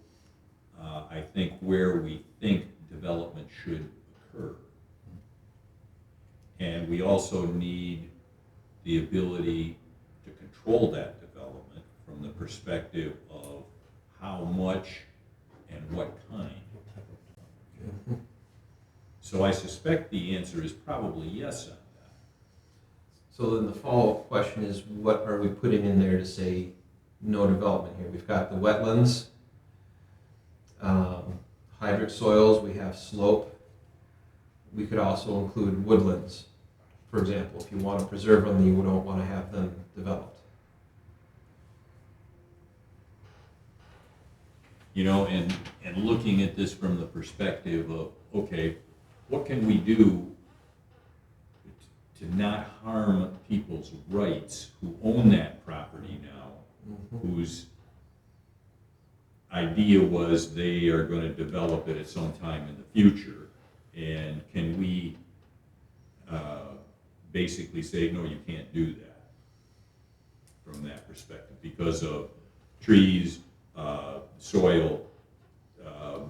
I think, where we think development should occur. And we also need the ability to control that development from the perspective of how much and what kind. So I suspect the answer is probably yes on that. So then the follow-up question is, what are we putting in there to say no development here? We've got the wetlands, hydric soils, we have slope. We could also include woodlands, for example. If you want to preserve them, you don't want to have them developed. You know, and looking at this from the perspective of, okay, what can we do to not harm people's rights who own that property now, whose idea was they are going to develop it at some time in the future? And can we basically say, no, you can't do that from that perspective because of trees, soil,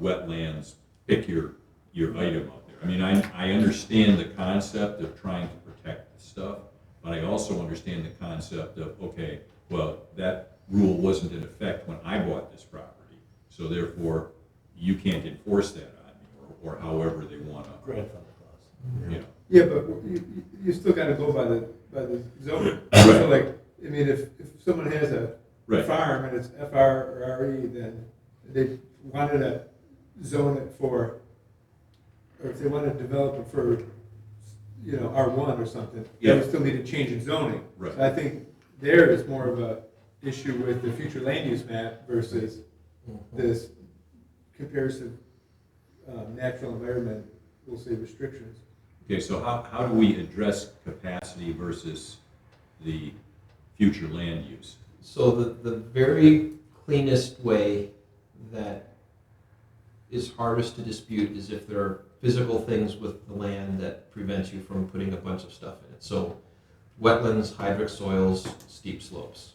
wetlands, pick your item out there. I mean, I understand the concept of trying to protect the stuff, but I also understand the concept of, okay, well, that rule wasn't in effect when I bought this property, so therefore you can't enforce that on me, or however they want to. Grandfather clause. You know. Yeah, but you still gotta go by the zoning. So like, I mean, if someone has a Right. farm and it's FR or RE, then they wanted to zone it for, or if they want to develop it for, you know, R1 or something, Yeah. they would still need a change in zoning. Right. So I think there is more of a issue with the future land use map versus this comparison, natural environment, we'll say restrictions. Okay, so how do we address capacity versus the future land use? So the very cleanest way that is hardest to dispute is if there are physical things with the land that prevents you from putting a bunch of stuff in it. So wetlands, hydric soils, steep slopes.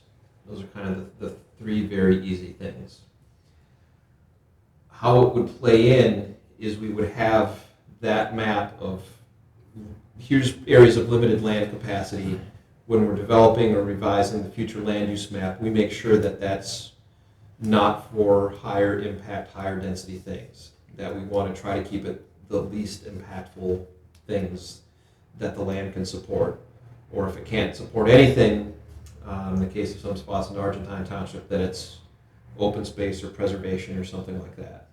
Those are kind of the three very easy things. How it would play in is we would have that map of here's areas of limited land capacity. when we're developing or revising the future land use map, we make sure that that's not for higher impact, higher density things. That we want to try to keep it the least impactful things that the land can support. Or if it can't support anything, in the case of some spots in Tyrone Township, that it's open space or preservation or something like that.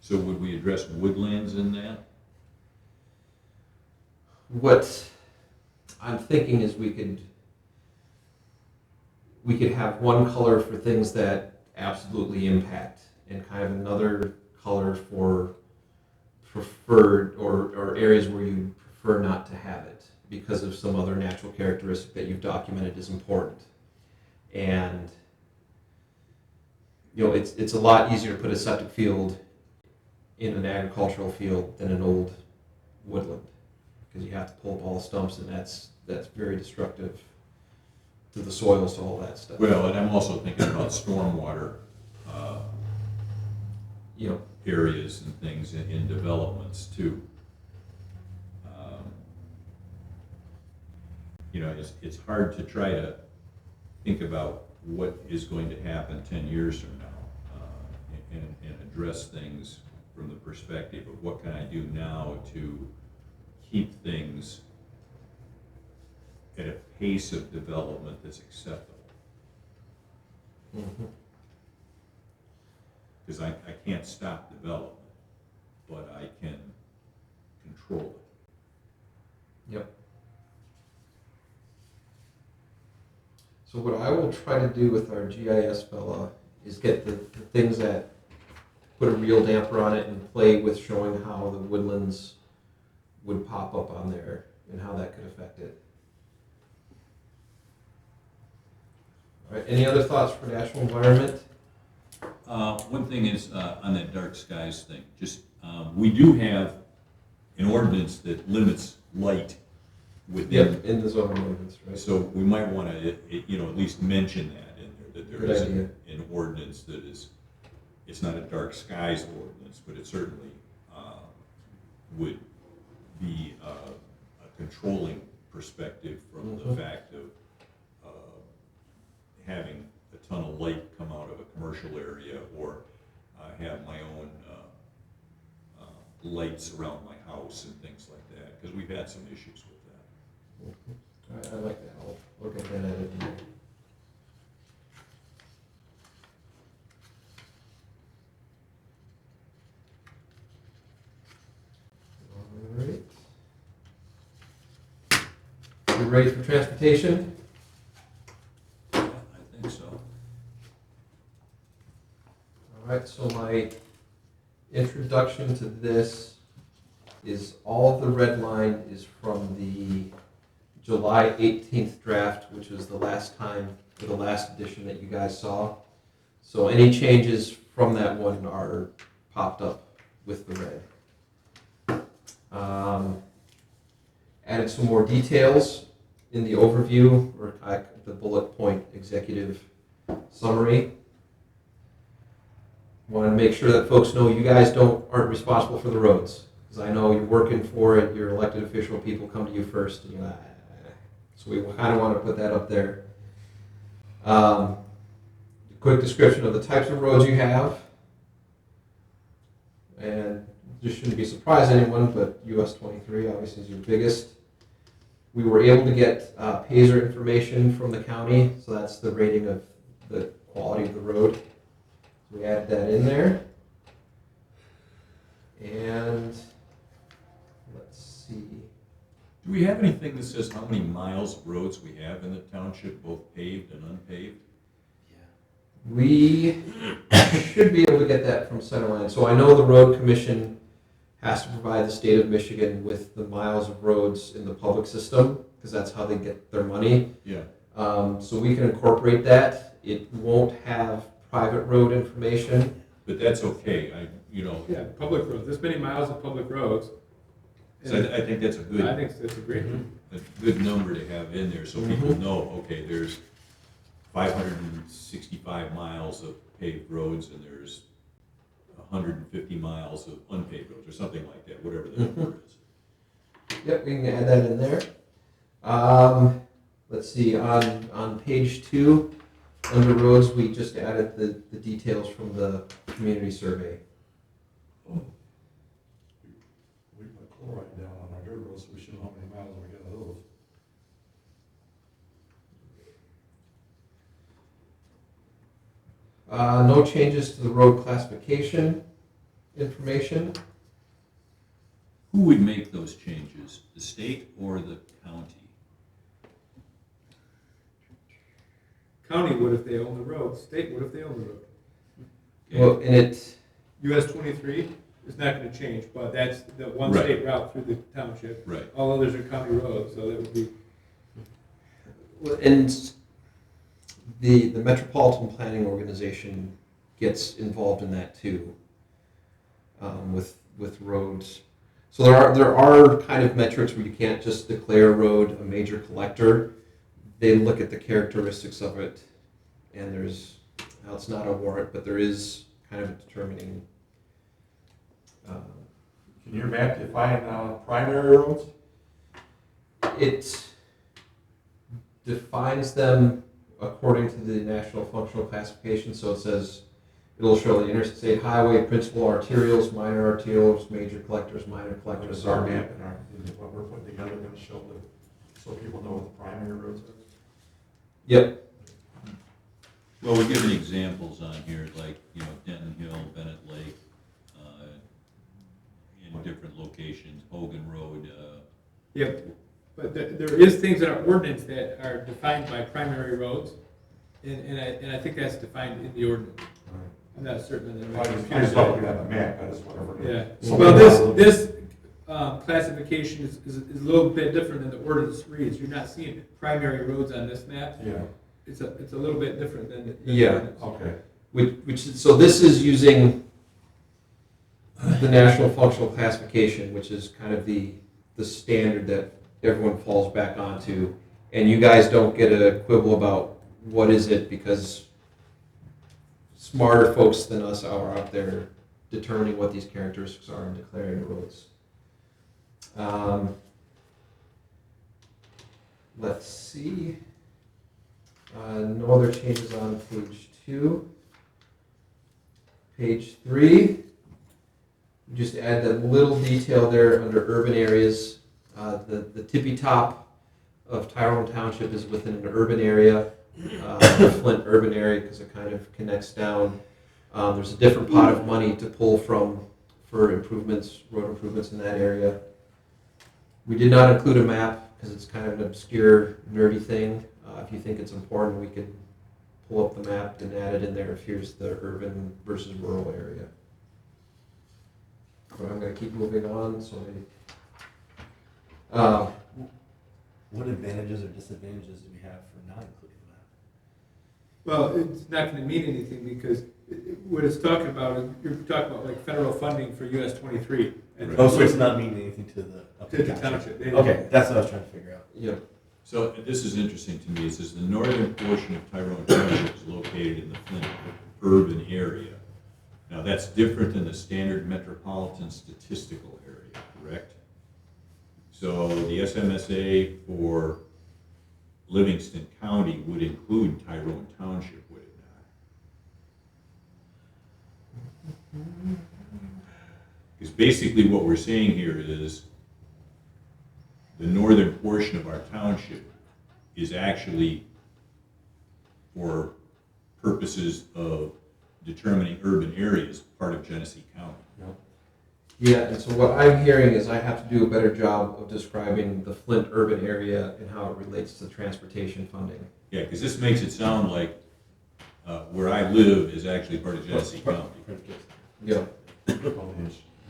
So would we address woodlands in that? What I'm thinking is we could have one color for things that absolutely impact, and kind of another color for preferred or areas where you prefer not to have it because of some other natural characteristic that you've documented is important. And it's a lot easier to put a septic field in an agricultural field than an old woodland, because you have to pull up all the stumps, and that's very destructive to the soils, to all that stuff. Well, and I'm also thinking about stormwater areas and things in developments too. It's hard to try to think about what is going to happen 10 years from now and address things from the perspective of what can I do now to keep things at a pace of development that's acceptable. Because I can't stop development, but I can control it. Yep. So what I will try to do with our GIS fella is get the things that put a real damper on it and play with showing how the woodlands would pop up on there and how that could affect it. All right, any other thoughts for natural environment? One thing is on that dark skies thing, just we do have an ordinance that limits light within. Yep, in the zoning ordinance, right? So we might want to, at least mention that in there, that there Good is idea. an ordinance that is, it's not a dark skies ordinance, but it certainly would be a controlling perspective from the fact of having a ton of light come out of a commercial area, or have my own lights around my house and things like that, because we've had some issues with that. I like that. I'll get that added in there. All right. You ready for transportation? Yeah, I think so. All right, so my introduction to this is all of the red line is from the July 18th draft, which was the last time, or the last edition that you guys saw. So any changes from that one are popped up with the red. Added some more details in the overview, or the bullet point executive summary. Wanted to make sure that folks know you guys aren't responsible for the roads, because I know you're working for it, your elected official people come to you first, and so we kind of want to put that up there. Quick description of the types of roads you have, and this shouldn't be a surprise to anyone, but US 23 obviously is your biggest. We were able to get Pazer information from the county, so that's the rating of the quality of the road. So we added that in there. And let's see. Do we have anything that says how many miles of roads we have in the township, both paved and unpaved? We should be able to get that from Centerline. So I know the road commission has to provide the state of Michigan with the miles of roads in the public system, because that's how they get their money. Yeah. So we can incorporate that. It won't have private road information. But that's okay, Yeah, public roads, this many miles of public roads. so I think that's a I good, think that's a great one. a good number to have in there, so people know, okay, there's 565 miles of paved roads, and there's 150 miles of unpaved roads, or something like that, whatever the number is. Yep, we can add that in there. Let's see, on page 2, under roads, we just added the details from the community survey. We put chloride down on our dirt roads, so we should know how many miles we get of those. No changes to the road classification information. Who would make those changes, the state or the county? County would if they own the road, state would if they own the road. Okay. Well, and it, US 23 is not gonna change, but that's the one Right. state route through the township. Right. All others are county roads, so that would be, and the Metropolitan Planning Organization gets involved in that too, with roads. So there are kind of metrics where you can't just declare a road a major collector. They look at the characteristics of it, and now it's not a warrant, but there is kind of a determining. Can your map define primary roads? It defines them according to the National Functional Classification, so it says, it'll show the interstate highway, principal arterials, minor arterials, major collectors, minor collectors. Is our map and what we're putting together going to show so people know what the primary roads are? Yep. Well, we're giving examples on here, like, Denton Hill, Bennett Lake, in different locations, Hogan Road, yep. But there is things in our ordinance that are defined by primary roads, and I think that's defined in the ordinance. I'm not certain of that. I just thought we had a map, that is whatever. Yeah, well, this classification is a little bit different than the ordinance reads. You're not seeing primary roads on this map. Yeah, It's a little bit different than the Yeah. ordinance. okay. So this is using the National Functional Classification, which is kind of the standard that everyone falls back onto. And you guys don't get a quibble about what is it, because smarter folks than us are out there determining what these characteristics are and declaring the roads. Let's see. No other changes on page 2. Page 3, we just add that little detail there under urban areas. The tippy top of Tyrone Township is within an urban area, the Flint urban area, because it kind of connects down. There's a different pot of money to pull from for improvements, road improvements in that area. We did not include a map because it's kind of an obscure, nerdy thing. If you think it's important, we could pull up the map and add it in there if here's the urban versus rural area. But I'm going to keep moving on. So What advantages or disadvantages do we have for not including that? Well, it's not going to mean anything because what it's talking about is you're talking about like federal funding for US 23. And Oh, so it's not meaning anything to the to the township. Okay, that's what I was trying to figure out. yeah, So this is interesting to me. It says the northern portion of Tyrone Township is located in the Flint urban area. Now, that's different than the standard metropolitan statistical area, correct? So the SMSA for Livingston County would include Tyrone Township, would it not? Because basically what we're saying here is the northern portion of our township is actually for purposes of determining urban areas, part of Genesee County. yeah. And so what I'm hearing is I have to do a better job of describing the Flint urban area and how it relates to transportation funding. Yeah, because this makes it sound like where I live is actually part of Genesee County. Yeah.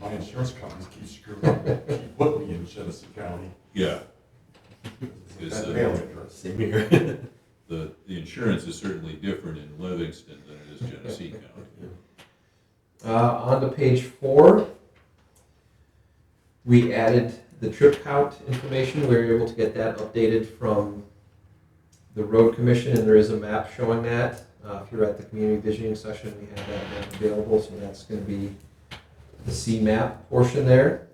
My insurance companies keep screwing up, keep putting me in Genesee County. Yeah, That's mailing address. Same here. the insurance is certainly different in Livingston than it is Genesee County. On to page 4, we added the trip count information. We were able to get that updated from the road commission, and there is a map showing that. If you're at the community visioning session, we have that map available, so that's going to be the C map portion there.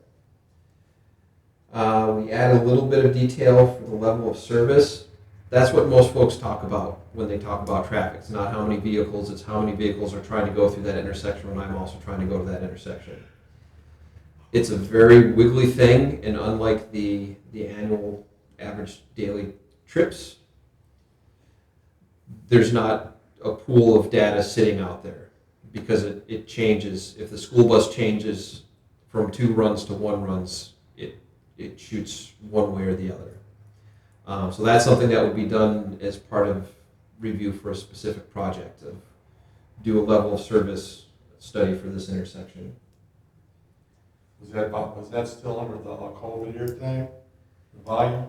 We add a little bit of detail for the level of service. That's what most folks talk about when they talk about traffic. It's not how many vehicles, it's how many vehicles are trying to go through that intersection when I'm also trying to go to that intersection. It's a very wiggly thing, and unlike the annual average daily trips, there's not a pool of data sitting out there because it changes. If the school bus changes from 2 runs to 1 runs, it shoots one way or the other. So that's something that would be done as part of review for a specific project, of do a level of service study for this intersection. Was that still under the COVID year thing, the volume?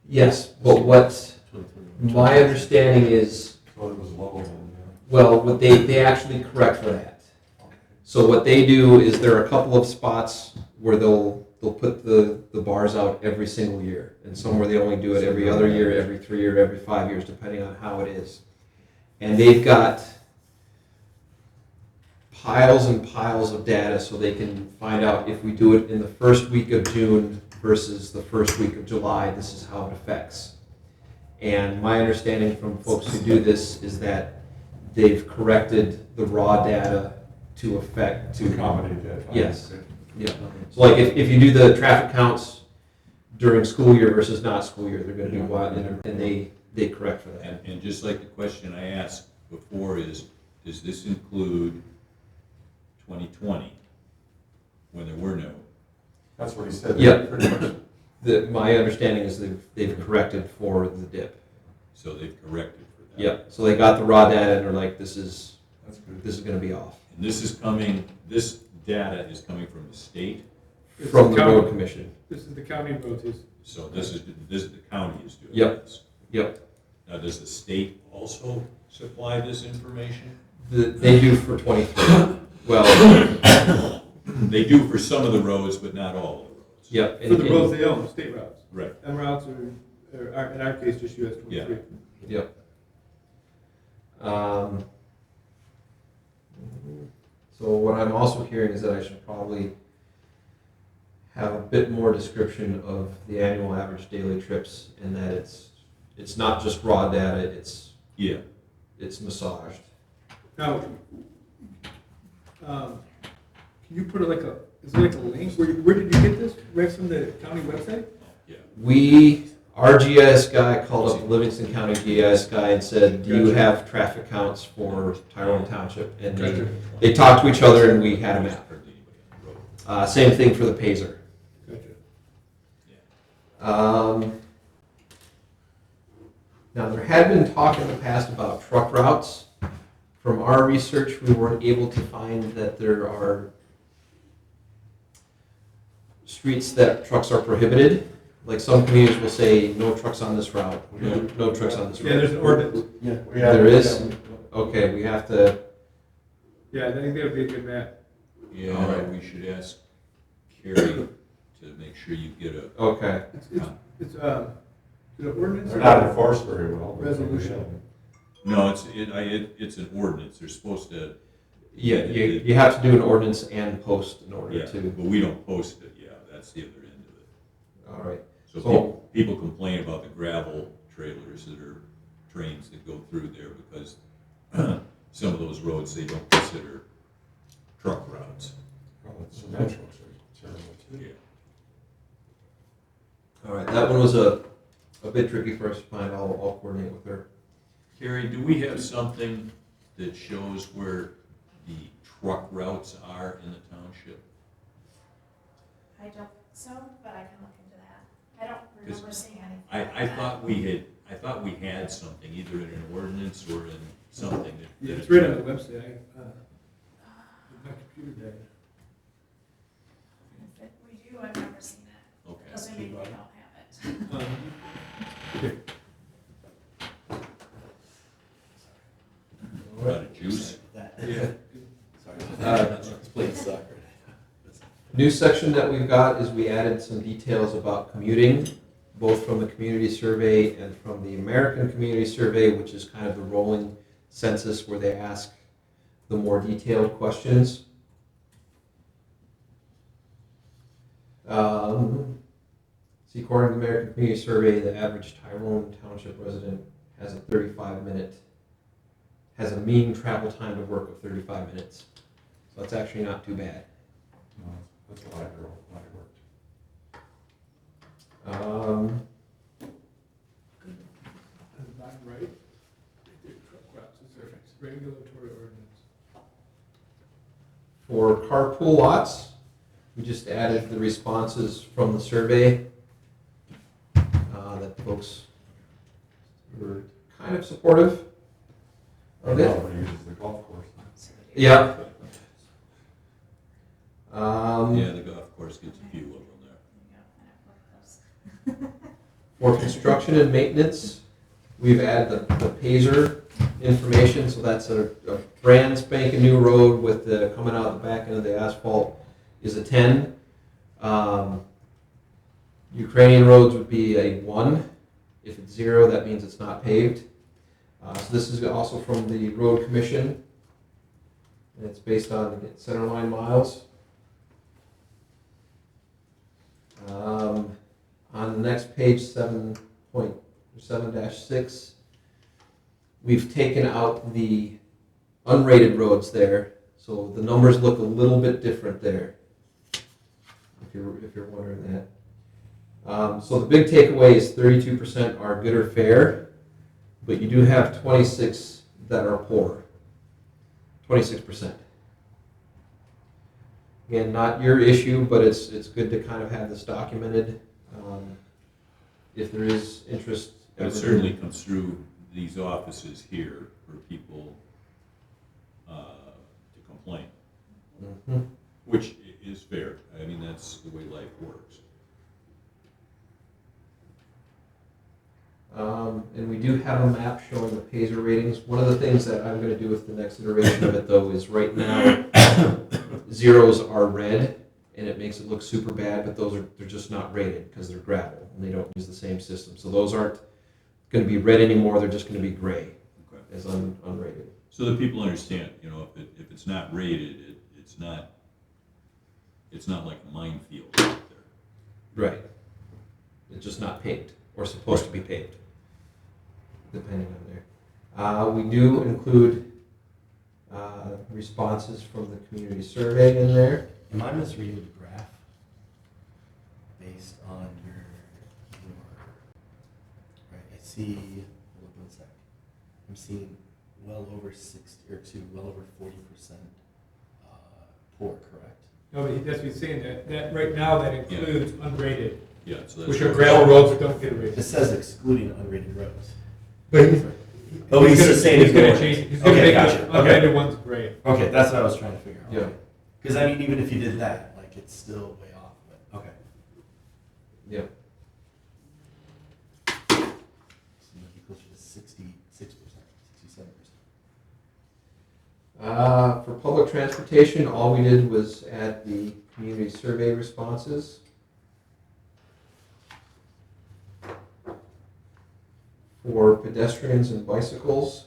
Yes, but what my understanding is, So it was low then, well, what they actually correct for that. So what they do is there are a couple of spots where they'll put the bars out every single year, and somewhere they only do it every other year, every 3 year, every 5 years, depending on how it is. And they've got piles and piles of data so they can find out if we do it in the first week of June versus the first week of July, this is how it affects. And my understanding from folks who do this is that they've corrected the raw data to affect To accommodate that. Yes. Yeah. So like if you do the traffic counts during school year versus not school year, they're going to do what, and they correct for that. And just like the question I asked before is, does this include 2020, when there were no? That's what he said. Yeah. Pretty much. My understanding is they've corrected for the dip. So they've corrected for that. Yep. So they got the raw data and they're like, this is That's good. going to be off And this data is coming from the state, from the county. road commission. This is the county roads. so this is the county is doing Yep. this. Yep. Now, does the state also supply this information? They do for 23. Well, They do for some of the roads, but not all of the roads. yep. For the roads they own, state routes. Right. Them routes are, in our case, just US 23. Yep. So what I'm also hearing is that I should probably have a bit more description of the annual average daily trips, and that it's not just raw data, Yeah. it's massaged. Now, can you put is there like a link? Where did you get this? Right from the county website? Yeah. Our GIS guy called up the Livingston County GIS guy and said, do you Gotcha. have traffic counts for Tyrone Township? And Gotcha. they talked to each other and we had a map. Same thing for the Pazer. Gotcha. Now, there had been talk in the past about truck routes. From our research, we weren't able to find that there are streets that trucks are prohibited. Like some communities will say, no trucks on this route, no trucks on this route. Yeah, there's an ordinance. Yeah. There is? Okay, we have to, Yeah, I think that would be a good map. Yeah, All right. we should ask Carrie to make sure you get a. okay. It's an ordinance. They're not enforced very well. Resolution. No, it's an ordinance. They're supposed to. Yeah, you have to do an ordinance and post in order Yeah, to, but we don't post it. Yeah, that's the other end of it. all right. So So- people complain about the gravel trailers that are trains that go through there because some of those roads they don't consider truck routes. Yeah. All right, that one was a bit tricky for us to find. I'll coordinate with her. Carrie, do we have something that shows where the truck routes are in the township? I don't think so, but I can look into that. I don't remember seeing anything. I thought we had something, either in an ordinance or in something that. Yeah, it's right on the website. My computer died. If we do, I've never seen it. Okay. Doesn't mean we don't have it. Out of juice? Yeah. Playing soccer. New section that we've got is we added some details about commuting, both from the community survey and from the American Community Survey, which is kind of the rolling census where they ask the more detailed questions. See, according to the American Community Survey, the average Tyrone Township resident has a mean travel time to work of 35 minutes. So that's actually not too bad. No, that's what I drove when I worked. On the bottom right, truck routes, is there regulatory ordinance? For carpool lots, we just added the responses from the survey that folks were kind of supportive of it. Everybody uses the golf course. Yeah. Yeah, the golf course gets a few of them there. For construction and maintenance, we've added the Pazer information, so that's a brand spanking new road with the, coming out the back end of the asphalt is a 10. Ukrainian roads would be a 1. If it's 0, that means it's not paved. So this is also from the road commission, and it's based on centerline miles. On the next page, 7.7-6, we've taken out the unrated roads there, so the numbers look a little bit different there, if you're wondering that. So the big takeaway is 32% are good or fair, but you do have 26 that are poor. 26%. Again, not your issue, but it's good to kind of have this documented. If there is interest. It certainly comes through these offices here for people to complain, Mhm. which is fair. I mean, that's the way life works. And we do have a map showing the Pazer ratings. One of the things that I'm going to do with the next iteration of it, though, is right now, 0s are red, and it makes it look super bad, but they're just not rated because they're gravel, and they don't use the same system. So those aren't going to be red anymore, they're just going to be gray Okay. as unrated. So that people understand, you know, if it's not rated, it's not like a minefield out there. Right. It's just not paved, or supposed to be paved, depending on there. We do include responses from the community survey in there. Am I misreading the graph based on your right? I see. Hold up one sec. I'm seeing well over 60 or well over 40% poor. Correct. No, but that's what he's saying, that right now that includes unrated, Yeah, so that's. which are gravel roads that don't get a It rating. says excluding unrated roads. But he's just saying he's gonna ignore it. change, he's gonna Okay, make gotcha. the Okay. unrated ones gray. Okay, that's what I was trying to figure out. Yeah. Because I mean, even if you did that, like it's still way off. But okay. Yep. So it might be closer to 66%, 67%. For public transportation, all we did was add the community survey responses. For pedestrians and bicycles,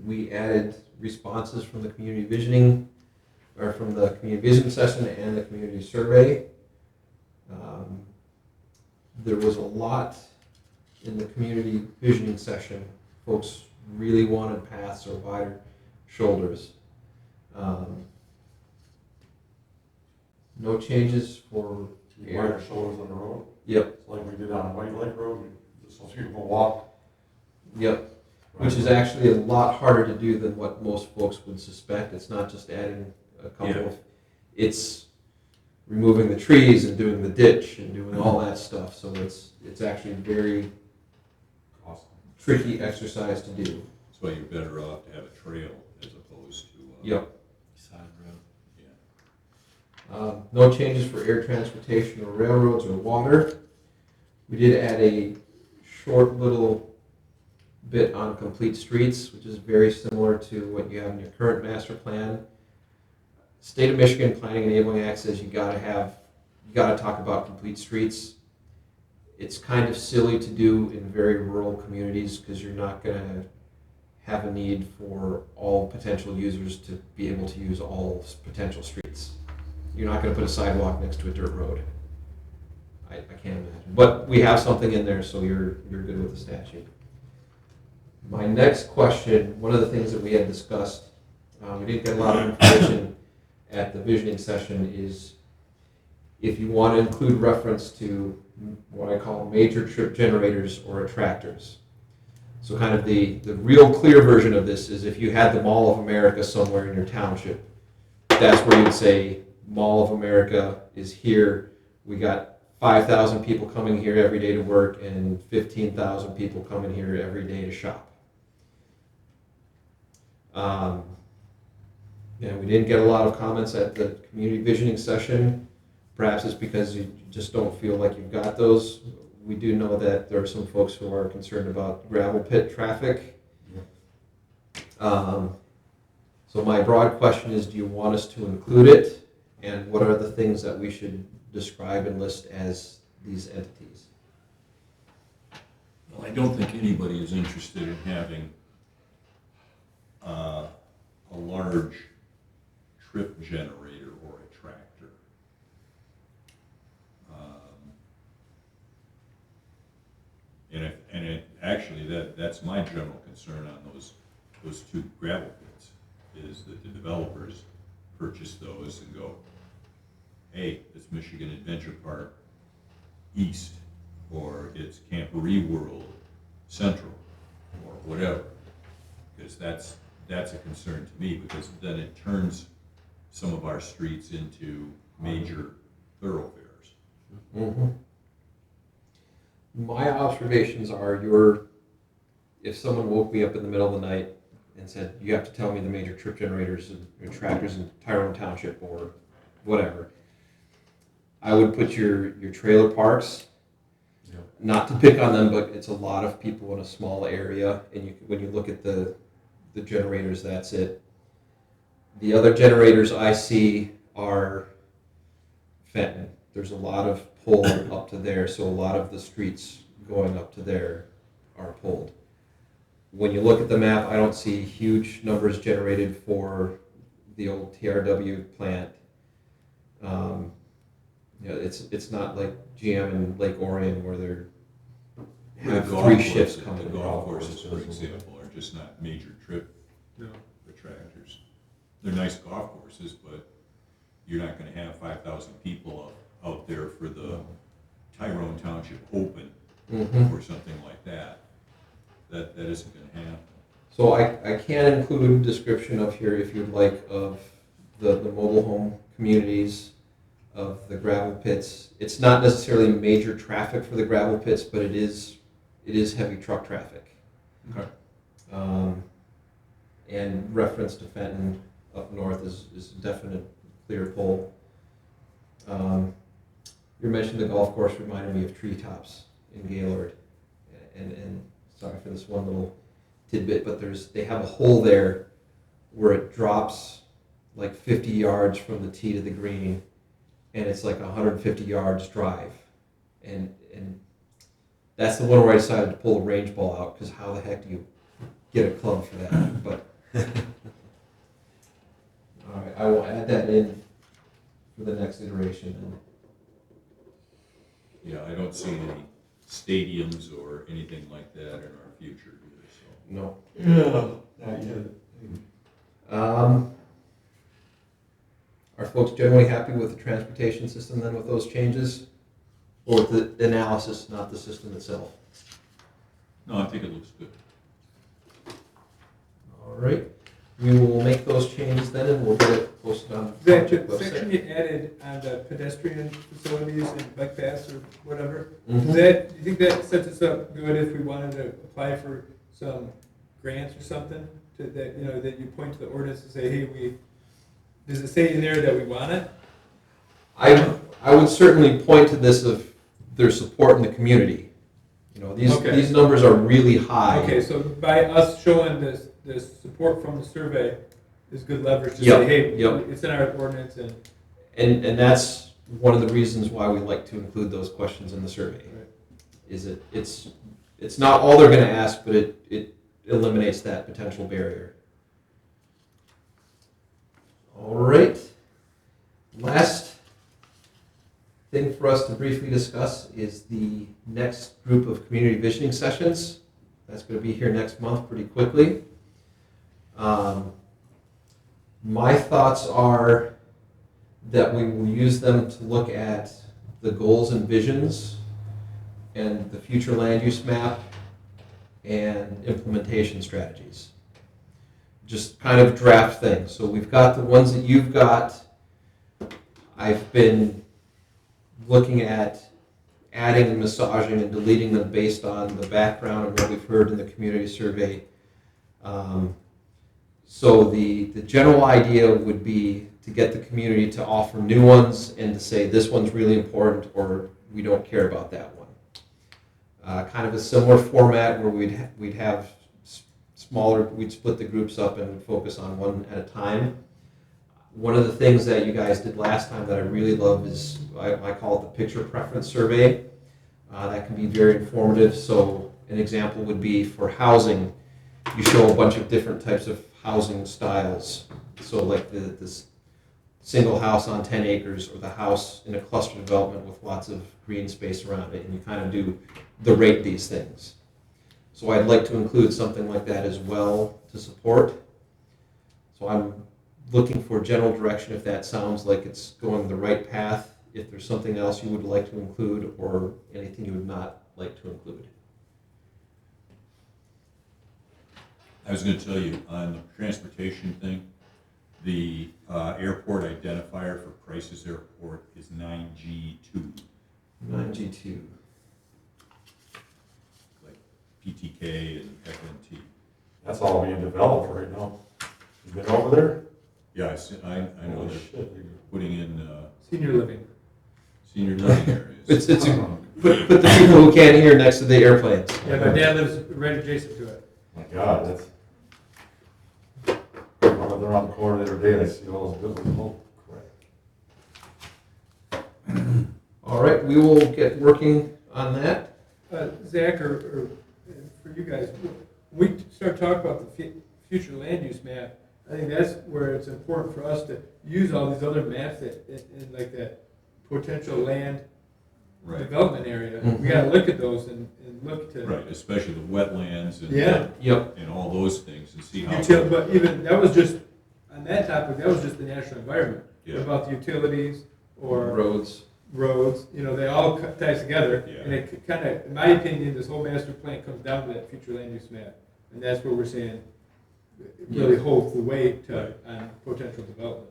we added responses from the community visioning, or from the community vision session and the community survey. There was a lot in the community visioning session. Folks really wanted paths or wider shoulders. No changes for Wider shoulders on the road, Yep, like we did on White Lake Road, so people can walk. yep. Which is actually a lot harder to do than what most folks would suspect. It's not just adding a couple Yeah. of, it's removing the trees and doing the ditch and doing all that stuff. So it's actually a very Awesome. tricky exercise to do. That's why you're better off to have a trail as opposed to. Yep. Side road. Yeah. No changes for air transportation or railroads or water. We did add a short little bit on complete streets, which is very similar to what you have in your current master plan. State of Michigan Planning Enabling Act says you gotta talk about complete streets. It's kind of silly to do in very rural communities because you're not gonna have a need for all potential users to be able to use all potential streets. You're not gonna put a sidewalk next to a dirt road. I can't imagine. But we have something in there, so you're good with the statute. My next question, one of the things that we had discussed, we didn't get a lot of information at the visioning session, is if you want to include reference to what I call major trip generators or attractors. So kind of the real clear version of this is if you had the Mall of America somewhere in your township, that's where you'd say Mall of America is here. We got 5,000 people coming here every day to work and 15,000 people coming here every day to shop. And we didn't get a lot of comments at the community visioning session. Perhaps it's because you just don't feel like you've got those. We do know that there are some folks who are concerned about gravel pit traffic. So my broad question is, do you want us to include it? And what are the things that we should describe and list as these entities? Well, I don't think anybody is interested in having a large trip generator or a tractor. Actually, that's my general concern on those two gravel pits, is that the developers purchase those and go, hey, it's Michigan Adventure Park East, or it's Camporee World Central, or whatever. Because that's a concern to me, because then it turns some of our streets into major thoroughfares. Mm-hmm. My observations are if someone woke me up in the middle of the night and said, you have to tell me the major trip generators and tractors in Tyrone Township or whatever, I would put your trailer parks, not to pick on them, but it's a lot of people in a small area, and when you look at the generators, that's it. The other generators I see are Fenton. There's a lot of pull up to there, so a lot of the streets going up to there are pulled. When you look at the map, I don't see huge numbers generated for the old TRW plant. It's not like GM and Lake Orion where they're have The golf 3 courses- shifts coming. The golf courses, for example, are just not major trip No. attractors. They're nice golf courses, but you're not gonna have 5,000 people out there for the Tyrone Township Open Mhm. or something like that. That isn't gonna happen. So I can include a description up here, if you'd like, of the mobile home communities, of the gravel pits. It's not necessarily major traffic for the gravel pits, but it is heavy truck traffic. Okay. And reference to Fenton up north is a definite clear pull. You mentioned the golf course reminded me of Treetops in Gaylord. And sorry for this one little tidbit, but they have a hole there where it drops like 50 yards from the tee to the green, and it's like 150 yards drive. And that's the one where I decided to pull a range ball out, because how the heck do you get a club for that? But all right, I will add that in for the next iteration. Yeah, I don't see any stadiums or anything like that in our future either, so. No. Yeah, not yet. Are folks generally happy with the transportation system then with those changes? Or with the analysis, not the system itself? No, I think it looks good. All right. We will make those changes then, and we'll get it posted on the That township section website. you added on the pedestrian facilities and bike paths or whatever, Mhm. do you think that sets us up good if we wanted to apply for some grants or something? That you point to the ordinance and say, hey, does it say in there that we want it? I would certainly point to this of their support in the community. Okay. These numbers are really high. Okay, so by us showing this support from the survey is good leverage to Yep, say, hey, yep. it's in our ordinance and. And that's one of the reasons why we like to include those questions in the survey. Right. Is it's not all they're going to ask, but it eliminates that potential barrier. All right. Last thing for us to briefly discuss is the next group of community visioning sessions. That's going to be here next month pretty quickly. My thoughts are that we will use them to look at the goals and visions and the future land use map and implementation strategies. Just kind of draft things. So we've got the ones that you've got. I've been looking at adding and massaging and deleting them based on the background and what we've heard in the community survey. So the general idea would be to get the community to offer new ones and to say this one's really important or we don't care about that one. Kind of a similar format where we'd have smaller, we'd split the groups up and focus on one at a time. One of the things that you guys did last time that I really love is, I call it the picture preference survey. That can be very informative. So an example would be for housing, you show a bunch of different types of housing styles. So like this single house on 10 acres or the house in a cluster development with lots of green space around it, and you kind of do the rate these things. So I'd like to include something like that as well to support. So I'm looking for general direction if that sounds like it's going the right path, if there's something else you would like to include or anything you would not like to include. I was going to tell you, on the transportation thing, the airport identifier for Price's Airport is 9G2. 9G2. Like PTK and FNT. That's all being developed right now. You been over there? Yeah, I know Holy they're shit. putting in Senior living. senior living areas. It's put the people who can't hear next to the airplanes. Yeah, my dad lives right adjacent to it. My God, that's. They're on the corner the other day, and I see all those buildings, oh crap. All right, we will get working on that. Zach, or for you guys, when we start talking about the future land use map, I think that's where it's important for us to use all these other maps that, in like that potential land Right. development area. Mhm. We gotta look at those and look to. Right, especially the wetlands and, Yeah. Yep. and all those things, and see how. But even, that was just, on that topic, that was just the national environment. Yeah. About the utilities or Roads. roads, they all ties together. Yeah. And it kind of, in my opinion, this whole master plan comes down to that future land use map. And that's where we're saying, it really holds the weight on potential development.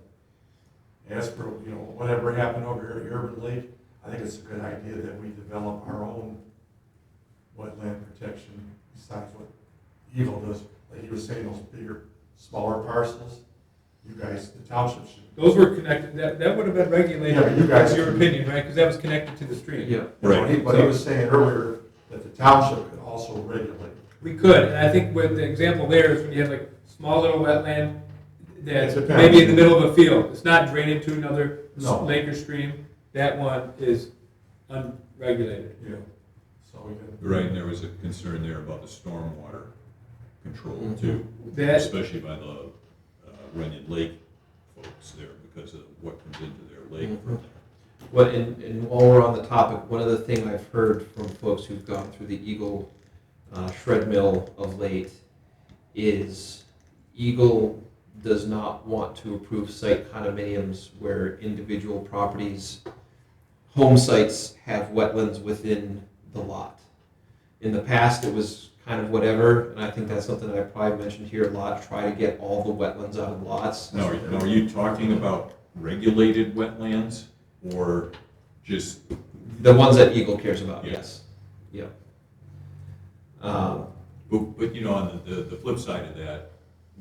As for, whatever happened over here at Urban Lake, I think it's a good idea that we develop our own wetland protection besides what Eagle does. Like you were saying, those bigger, smaller parcels, you guys, the township should. Those were connected, that would have been regulated, Yeah, but you guys- in your opinion, right? Because that was connected to the stream. Yeah. Right. But he was saying earlier that the township could also regulate. We could, and I think with the example there is when you have like small little wetland that's It depends. maybe in the middle of a field. It's not drained to another No. lake or stream. That one is unregulated. Yeah. So we can. Right, and there was a concern there about the stormwater control too, That, especially by the Runyon Lake folks there because of what comes into their lake from there. Well, and while we're on the topic, one other thing I've heard from folks who've gone through the Eagle shred mill of late is Eagle does not want to approve site condominiums where individual properties, home sites have wetlands within the lot. In the past, it was kind of whatever, and I think that's something that I probably mentioned here a lot, try to get all the wetlands out of lots. Now, are you talking about regulated wetlands or just? The ones that Eagle cares about, Yeah. yes. Yep. But on the flip side of that,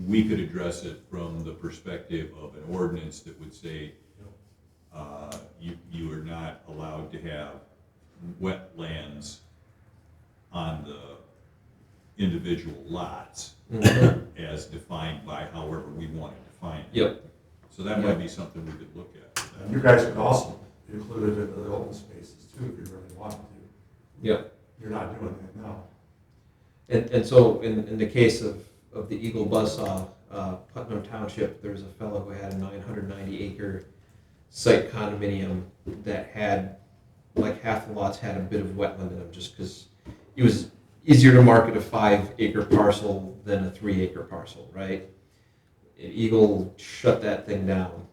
we could address it from the perspective of an ordinance that would say you are not allowed to have wetlands on the individual lots as defined by however we want to define it. Yep. So that might be something we could look at. And you guys could also include it in the open spaces too, if you really wanted to. Yep. You're not doing that now. And so in the case of the Eagle Buzzsaw, Putnam Township, there's a fellow who had a 990 acre site condominium that had like half the lots had a bit of wetland in them, just because it was easier to market a 5-acre parcel than a 3-acre parcel, right? And Eagle shut that thing down.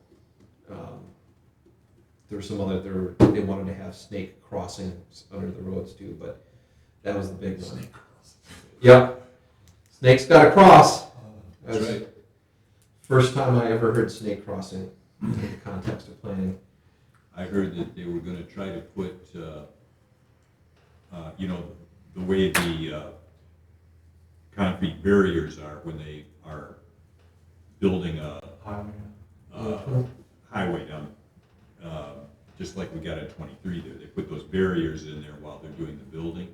There were some other, they wanted to have snake crossings under the roads too, but that was the big one. Yep. Snakes got to cross. That's That's right. first time I ever heard snake crossing in the context of planning. I heard that they were gonna try to put, you know, the way the concrete barriers are when they are building a highway down, just like we got at 23 there. They put those barriers in there while they're doing the building.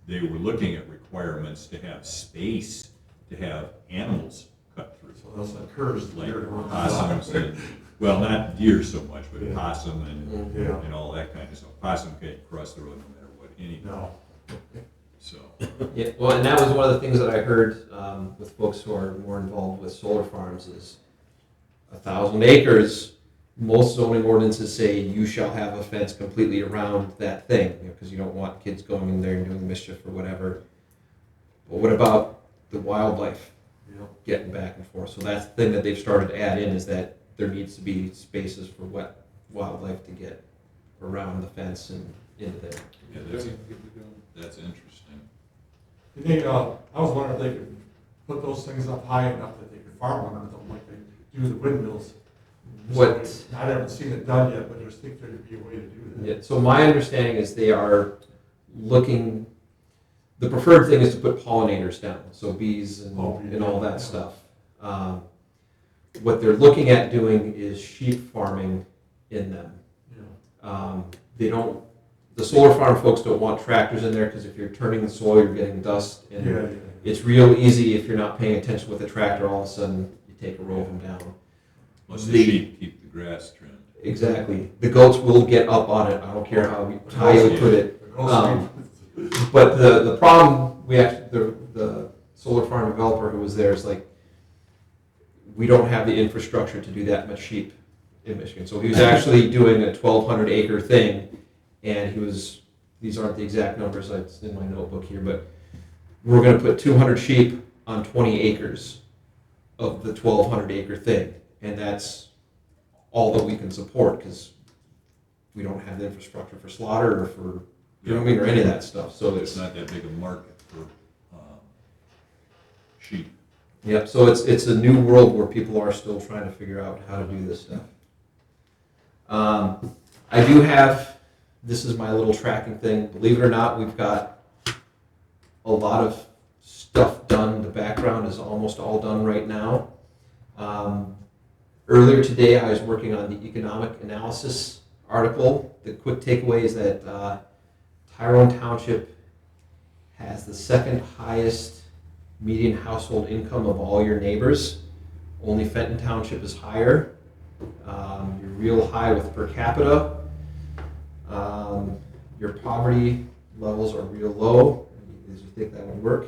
They were looking at requirements to have space to have animals cut through. So those like curs, Like deer, possums and, well, not deer so much, but Yeah. possum and, Yeah. and all that kind of stuff. Possum can't cross the road no matter what, anyway, No. so. Yeah, well, and that was one of the things that I heard with folks who are more involved with solar farms is 1,000 acres. Most zoning ordinances say you shall have a fence completely around that thing, because you don't want kids going in there and doing mischief or whatever. But what about the wildlife getting back and forth? So that's the thing that they've started to add in, is that there needs to be spaces for wildlife to get around the fence and into there. Yeah, that's interesting. They, I was wondering if they could put those things up high enough that they could farm under them like they do the windmills. What- So, I haven't seen it done yet, but I just think there'd be a way to do that. Yeah, so my understanding is they are looking, the preferred thing is to put pollinators down, so bees and all that stuff. What they're looking at doing is sheep farming in them. Yeah. They don't, the solar farm folks don't want tractors in there, because if you're turning the soil, you're getting dust, and Yeah, yeah. it's real easy if you're not paying attention with a tractor, all of a sudden you take a row of them down. Plus the The- sheep keep the grass trimmed. Exactly. The goats will get up on it, I don't care how you put it. The ghost But the problem, we actually, the solar farm developer who was there is like, we don't have the infrastructure to do that much sheep in Michigan. So he was actually doing a 1,200 acre thing, and he was, these aren't the exact numbers, it's in my notebook here, but we're gonna put 200 sheep on 20 acres of the 1,200 acre thing. And that's all that we can support, because we don't have the infrastructure for slaughter or for grooming or any of that stuff. So It's not that big a market for sheep. yep. So it's a new world where people are still trying to figure out how to do this stuff. I do have, this is my little tracking thing. Believe it or not, we've got a lot of stuff done. The background is almost all done right now. Earlier today, I was working on the economic analysis article. The quick takeaway is that Tyrone Township has the second highest median household income of all your neighbors. Only Fenton Township is higher. You're real high with per capita. Your poverty levels are real low, as you think that would work.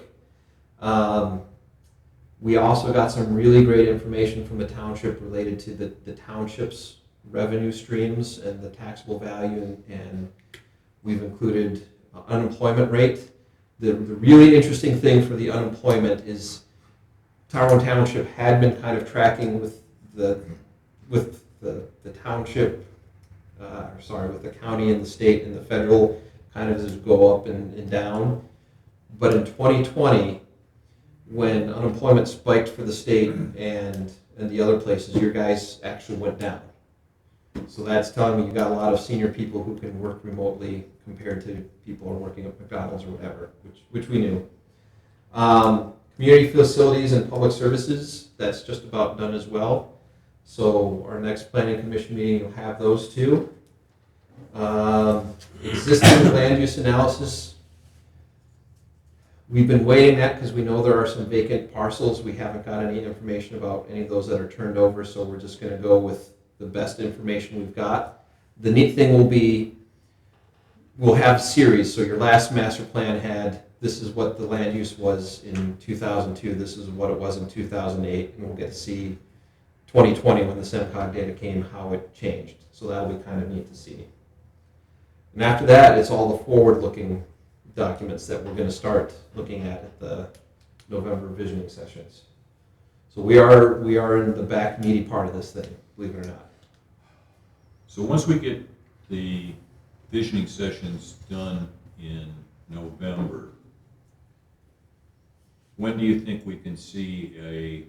We also got some really great information from the township related to the township's revenue streams and the taxable value, and we've included unemployment rate. The really interesting thing for the unemployment is Tyrone Township had been kind of tracking with the township, with the county and the state and the federal, kind of as go up and down. But in 2020, when unemployment spiked for the state and the other places, your guys actually went down. So that's telling me you got a lot of senior people who can work remotely compared to people who are working at McDonald's or whatever, which we knew. Community facilities and public services, that's just about done as well. So our next planning commission meeting will have those two. Existing land use analysis, we've been waiting that because we know there are some vacant parcels. We haven't got any information about any of those that are turned over, so we're just going to go with the best information we've got. The neat thing will be, we'll have series. So your last master plan had, this is what the land use was in 2002, this is what it was in 2008, and we'll get to see 2020 when the SEMCOG data came, how it changed. So that'll be kind of neat to see. And after that, it's all the forward-looking documents that we're going to start looking at the November visioning sessions. So we are in the back meaty part of this thing, believe it or not. So once we get the visioning sessions done in November, when do you think we can see a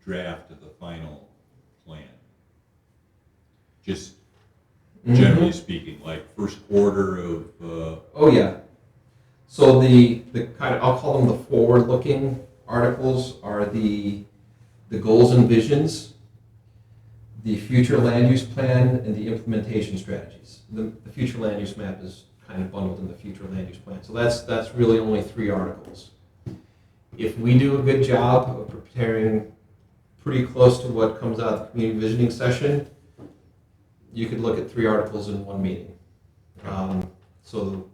draft of the final plan? Just generally speaking, like first quarter of, Oh yeah. So the kind of, I'll call them the forward-looking articles are the goals and visions, the future land use plan, and the implementation strategies. The future land use map is kind of bundled in the future land use plan. So that's really only 3 articles. If we do a good job of preparing pretty close to what comes out of the community visioning session, you could look at 3 articles in one meeting. So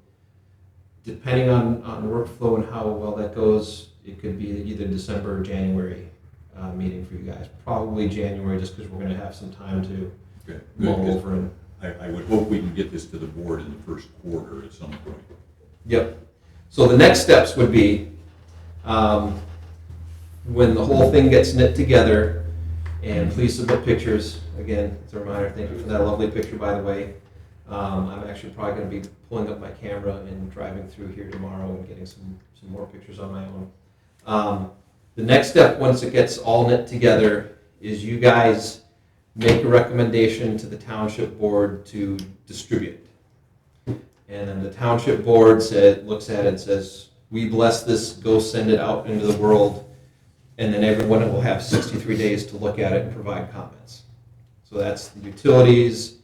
depending on workflow and how well that goes, it could be either December or January meeting for you guys. Probably January, just because we're going to have some time to okay, mull good, over and. I would hope we can get this to the board in the first quarter at some point. Yep. So the next steps would be when the whole thing gets knit together, and please submit pictures. Again, it's a reminder. Thank you for that lovely picture, by the way. I'm actually probably going to be pulling up my camera and driving through here tomorrow and getting some more pictures on my own. The next step, once it gets all knit together, is you guys make a recommendation to the township board to distribute. And then the township board looks at it and says, we bless this, go send it out into the world, and then everyone will have 63 days to look at it and provide comments. So that's the utilities,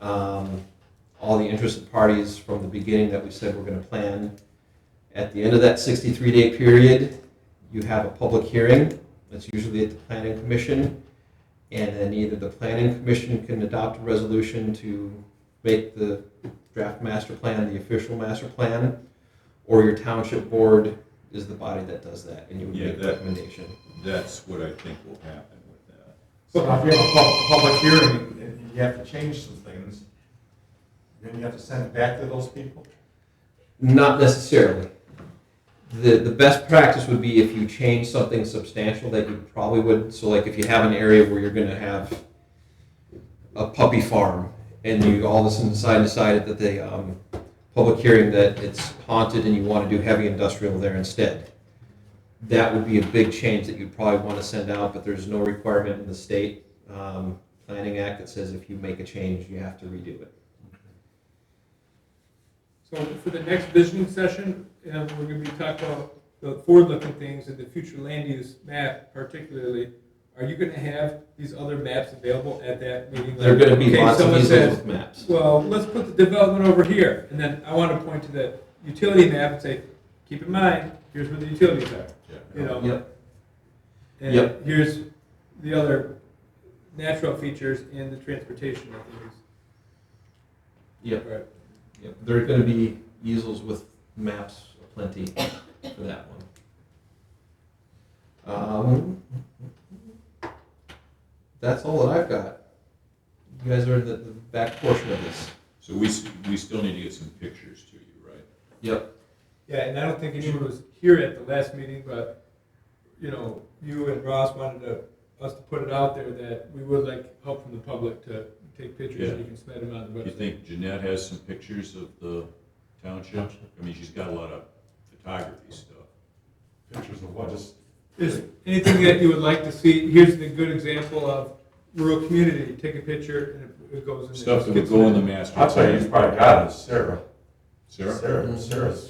all the interested parties from the beginning that we said we're going to plan. At the end of that 63-day period, you have a public hearing. That's usually at the Planning Commission. And then either the Planning Commission can adopt a resolution to make the draft master plan the official master plan, or your township board is the body that does that, and you would make a recommendation. That's what I think will happen with that. So now if you have a public hearing and you have to change some things, then you have to send it back to those people? Not necessarily. The best practice would be if you change something substantial that you probably would. So like if you have an area where you're going to have a puppy farm and you all of a sudden decided that the public hearing that it's haunted and you want to do heavy industrial there instead. That would be a big change that you'd probably want to send out, but there's no requirement in the state planning act that says if you make a change, you have to redo it. So for the next visioning session, we're going to be talking about the forward-looking things and the future land use map particularly. Are you going to have these other maps available at that meeting? There are going to be lots of someone easels says, with maps. well, let's put the development over here. And then I want to point to the utility map and say, keep in mind, here's where the utilities are. You know? Yep. And Yep. here's the other natural features and the transportation of these. Yep. Right. Yep. There are going to be easels with maps aplenty for that one. That's all that I've got. You guys are in the back portion of this. So we still need to get some pictures to you, right? Yep. Yeah, and I don't think anyone was here at the last meeting, but, you know, you and Ross wanted us to put it out there that we would like help from the public to take pictures and you can submit them on the website. You think Jeanette has some pictures of the township? I mean, she's got a lot of photography stuff. Pictures of what? Just Is anything that you would like to see? Here's the good example of rural community. Take a picture and it goes in there. Stuff that would go in the master I'll tell you, plan. you've probably got it, Sarah. Sarah? Sarah's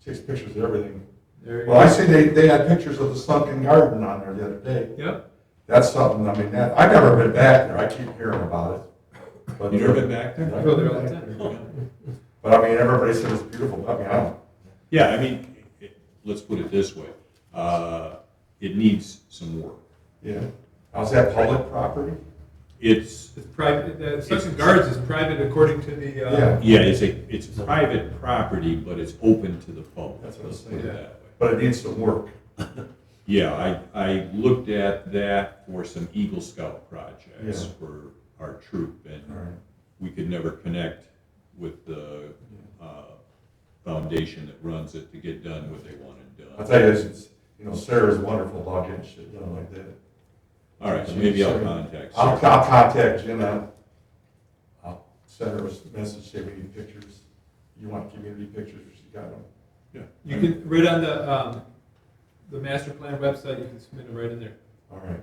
takes pictures of everything. There you Well, I go. see they had pictures of the sunken garden on there the other day. Yep. That's something, I mean, I've never been back there, I keep hearing about it. But You never been back there? I go there all the time. But I mean, everybody said it's beautiful, I mean, I don't. Yeah, I mean, let's put it this way. It needs some work. Yeah. Now, is that public property? It's, It's private. The Sunken Gardens is private according to the. Yeah. yeah, it's private property, but it's open to the public. That's what I'm Let's put saying. it that way. But it needs some work. Yeah, I looked at that for some Eagle Scout projects Yeah. for our troop, and All right. we could never connect with the foundation that runs it to get done what they want it I'll done. tell you, Sarah's wonderful about getting shit done like that. All right, so maybe I'll contact I'll Sarah. contact Jenna. I'll send her a message, say we need pictures. You want community pictures, she got them. You can, right on the master plan website, you can submit it right in there. All right.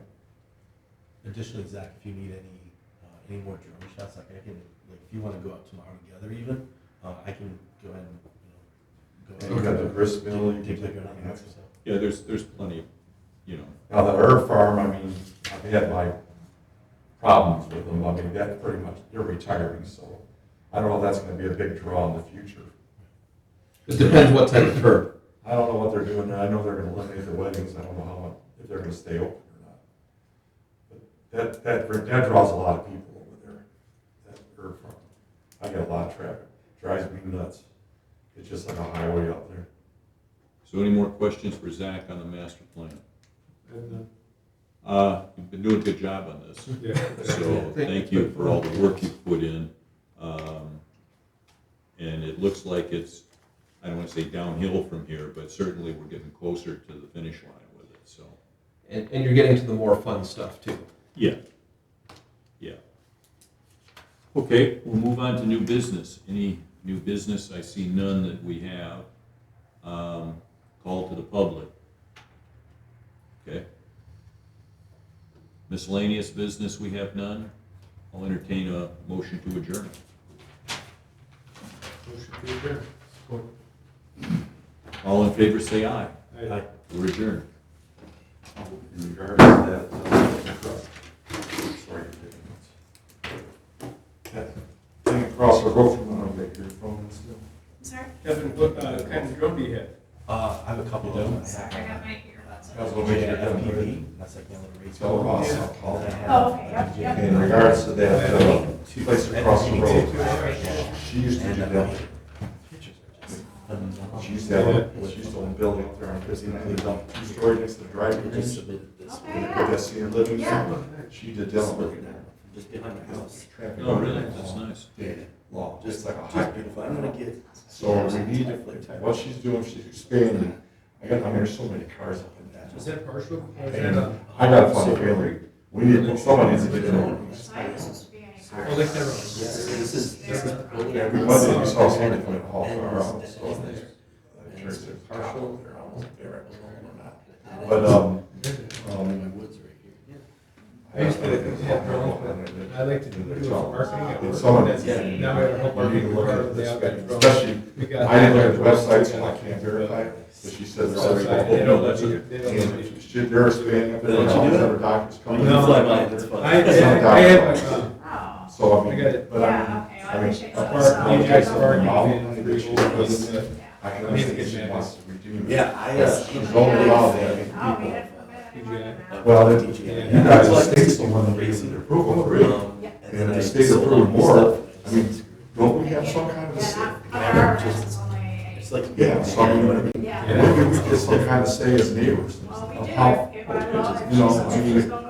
Additionally, Zach, if you need any more drone shots, like I can, like if you want to go out tomorrow together even, I can go ahead and, And you got the grist mill, you take can picture take of it. that. So. Yeah, there's plenty, Now, the herb farm, I mean, I've had my problems with them. I mean, that pretty much, they're retiring, so I don't know if that's gonna be a big draw in the future. It depends what type of herb. I don't know what they're doing there. I know they're gonna eliminate the weddings. I don't know how much, if they're gonna stay open or not. But that draws a lot of people over there, that herb farm. I get a lot of traffic. Drives me nuts. It's just like a highway out there. So any more questions for Zach on the master plan? And, You've been doing a good job on this. yeah. So thank you for all the work you've put in. And it looks like it's, I don't want to say downhill from here, but certainly we're getting closer to the finish line with it, so. And you're getting to the more fun stuff too. Yeah. Okay, we'll move on to new business. Any new business? I see none that we have. Call to the public. Okay. Miscellaneous business, we have none. I'll entertain a motion to adjourn. Motion to adjourn. All in favor, say aye. Aye. We're adjourned. In regards to that thing across the road from when I get your phone still. I'm sorry? Kevin, what kind of drone do you have? I have a couple of them. Sorry, I got my earbuds. That's in. what we Yeah, get done, FPV, that's like my little race. Tell Ross car. I'll call And I that. have, Oh, okay, yep, yep. In regards to that, two place across the road, FPV. she used to do And that. pictures are just phenomenal. She used to have, she used to own a building up there on Christie, and they dumped 2-story next to the driving We just range. submitted this. Okay. They put that senior living Yeah. center. She did that Just over looking there. at it, just behind my house. Traffic. Oh, really? That's nice. Yeah, law, Just just like a just high. beautiful. I'm gonna get. So we need, what she's doing, she's expanding. I mean, there's so many cars up in that. Is that partial? Or is that, And I got a funny feeling, we need, someone needs to get in on this. Sorry, this was to be any Oh, like that road. Yes, this is. Every Monday, you saw somebody come in and haul And car out, this- so. and this- There's a partial, they're almost there, or not. and But, my woods right here. I used to have drones, but I like to do it for marketing at work. Someone- That's- Now I have a whole You need to marketing look at department, they this, all got drones. especially, We got- I didn't look at the website, so I can't verify it, but she said they're already. They don't let that's you, it. they don't let you. And they're expanding up there, Don't you all do these that? other doctors coming. When you fly by, that's fun. I had my, Oh, So, I I mean, got it. but I yeah, mean, okay, well, I I mean, appreciate apart that. Park, So- DJ from Spark, mom, and I the think she old does. ones, I can I need to understand get she mad. wants to redeem it. Yeah, She's only allowed that many Oh, we people. had forbid anyone from that. Well, TGI. you guys, the state's the one that gives the approval for it. And the state approved more. I mean, don't we have some kind of a say? Yeah, under our rules, it's only, It's like. Yeah, so I mean, yeah. maybe we get some kind of say as neighbors. Well, we of do, how- if I will, if You know, she's I mean, going to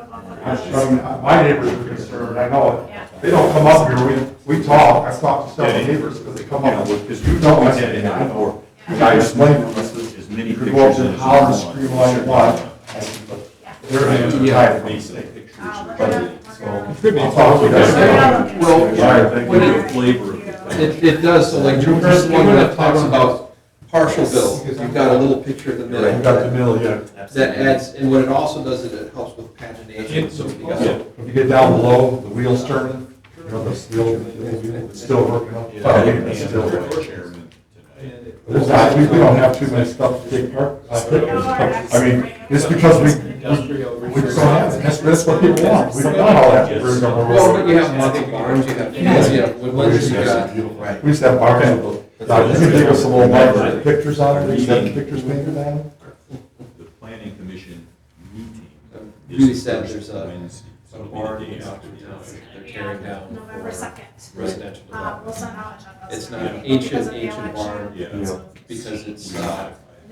I mean, my neighbors are concerned, I know it. Yeah. They don't come up here, we talk, I talk to several neighbors, because they come up, because you know, I said, I know. I explained to them, I said, As many you could go up pictures and as holler and you scream want. all you want. I said, but they're in the Yeah, from the basic state. pictures. We're But, gonna- so, I'll talk to you guys. Well, All right, thank when you. The flavor of the It does, so like, this is one that talks about partial bill. You've got a little picture in the You middle. got the mill, yeah. That adds, and what it also does is it helps with pagination, so if you got. If you get down below, the wheels turning, you know, the steel, it's still working up. Yeah. It's still Yeah. working. Chairman tonight. There's not, we don't have too much stuff to take part, pictures. I mean, it's because we just don't have it, that's what people want, we don't want all that. Well, but you have mother barns, you have fields, you have woodlands, you got. We used to have barns, you can give us some old marks with pictures on it, we used to have the pictures painted on them. The planning commission meeting Really is sad, the there's first a Wednesday. So a it'll be barn the day in after Oxford the Township, election. they're tearing down November for 2nd. residential We'll development. send out agendas. It's not because of ancient, the ancient election. barn, Yeah. because it's,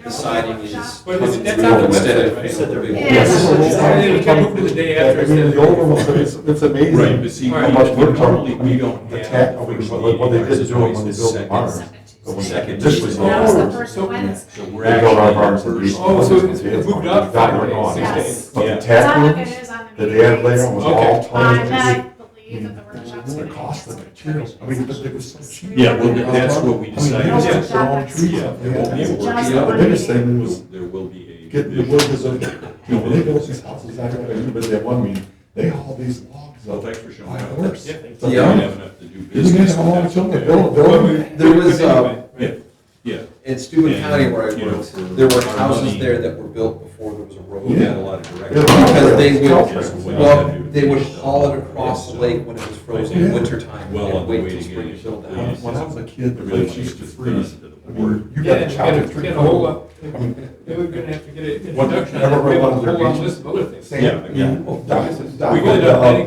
the siding is But coming that's through not the instead website, of, right? you know, the big. Yeah. Yeah, we can move to the day after. I mean, the old one was, it's amazing. Right, but see, How much work normally we don't The have. tack, the first what they meeting, did ours do when is they the built the second- barns. Second Tuesday. Second This Tuesday. was That was the all- first So- Wednesday. So we're They built actually. our barns in the Greece. first- Oh, so it's moved up That 5 went days, on. 6 Yes. days. But Yeah. the It's tack on the, it rooms is on the that meeting they had later dates. on was Okay. all And tons I of. believe that the workshop's The gonna cost of be. the materials, I mean, but it was so cheap. Yeah, well, that's what we I mean, decided. they also Yeah. their own trees Yeah, up there will be a there. Just workshop. The biggest thing was There will be a. getting the workers of, you know, when they built these houses, I remember that one meeting, they hauled these logs Well, up. thanks for showing by up. horse. Yeah. So We Yeah. don't have enough to do You business. guys how long it took to build, Well, There was, anyway, Yeah, right? yeah. In Steuben And, County where I you know, worked, for there were our houses money- there that were built before there was a road. We had a lot of direction. Yeah. Because they Caltrails. would, well, they would haul it across the lake when it was frozen in Yeah. wintertime, Well, and on the wait way till to spring getting to build it the When house. when I was a kid, the It really lakes used to needs to freeze. be done to the I board. mean, you Yeah, got and to we chop gotta the tree. get a whole lot, we're gonna have to get an What- introduction, remember we have a one of their whole long beaches? list of other things. Sand, Yeah. Doc- We really don't, I think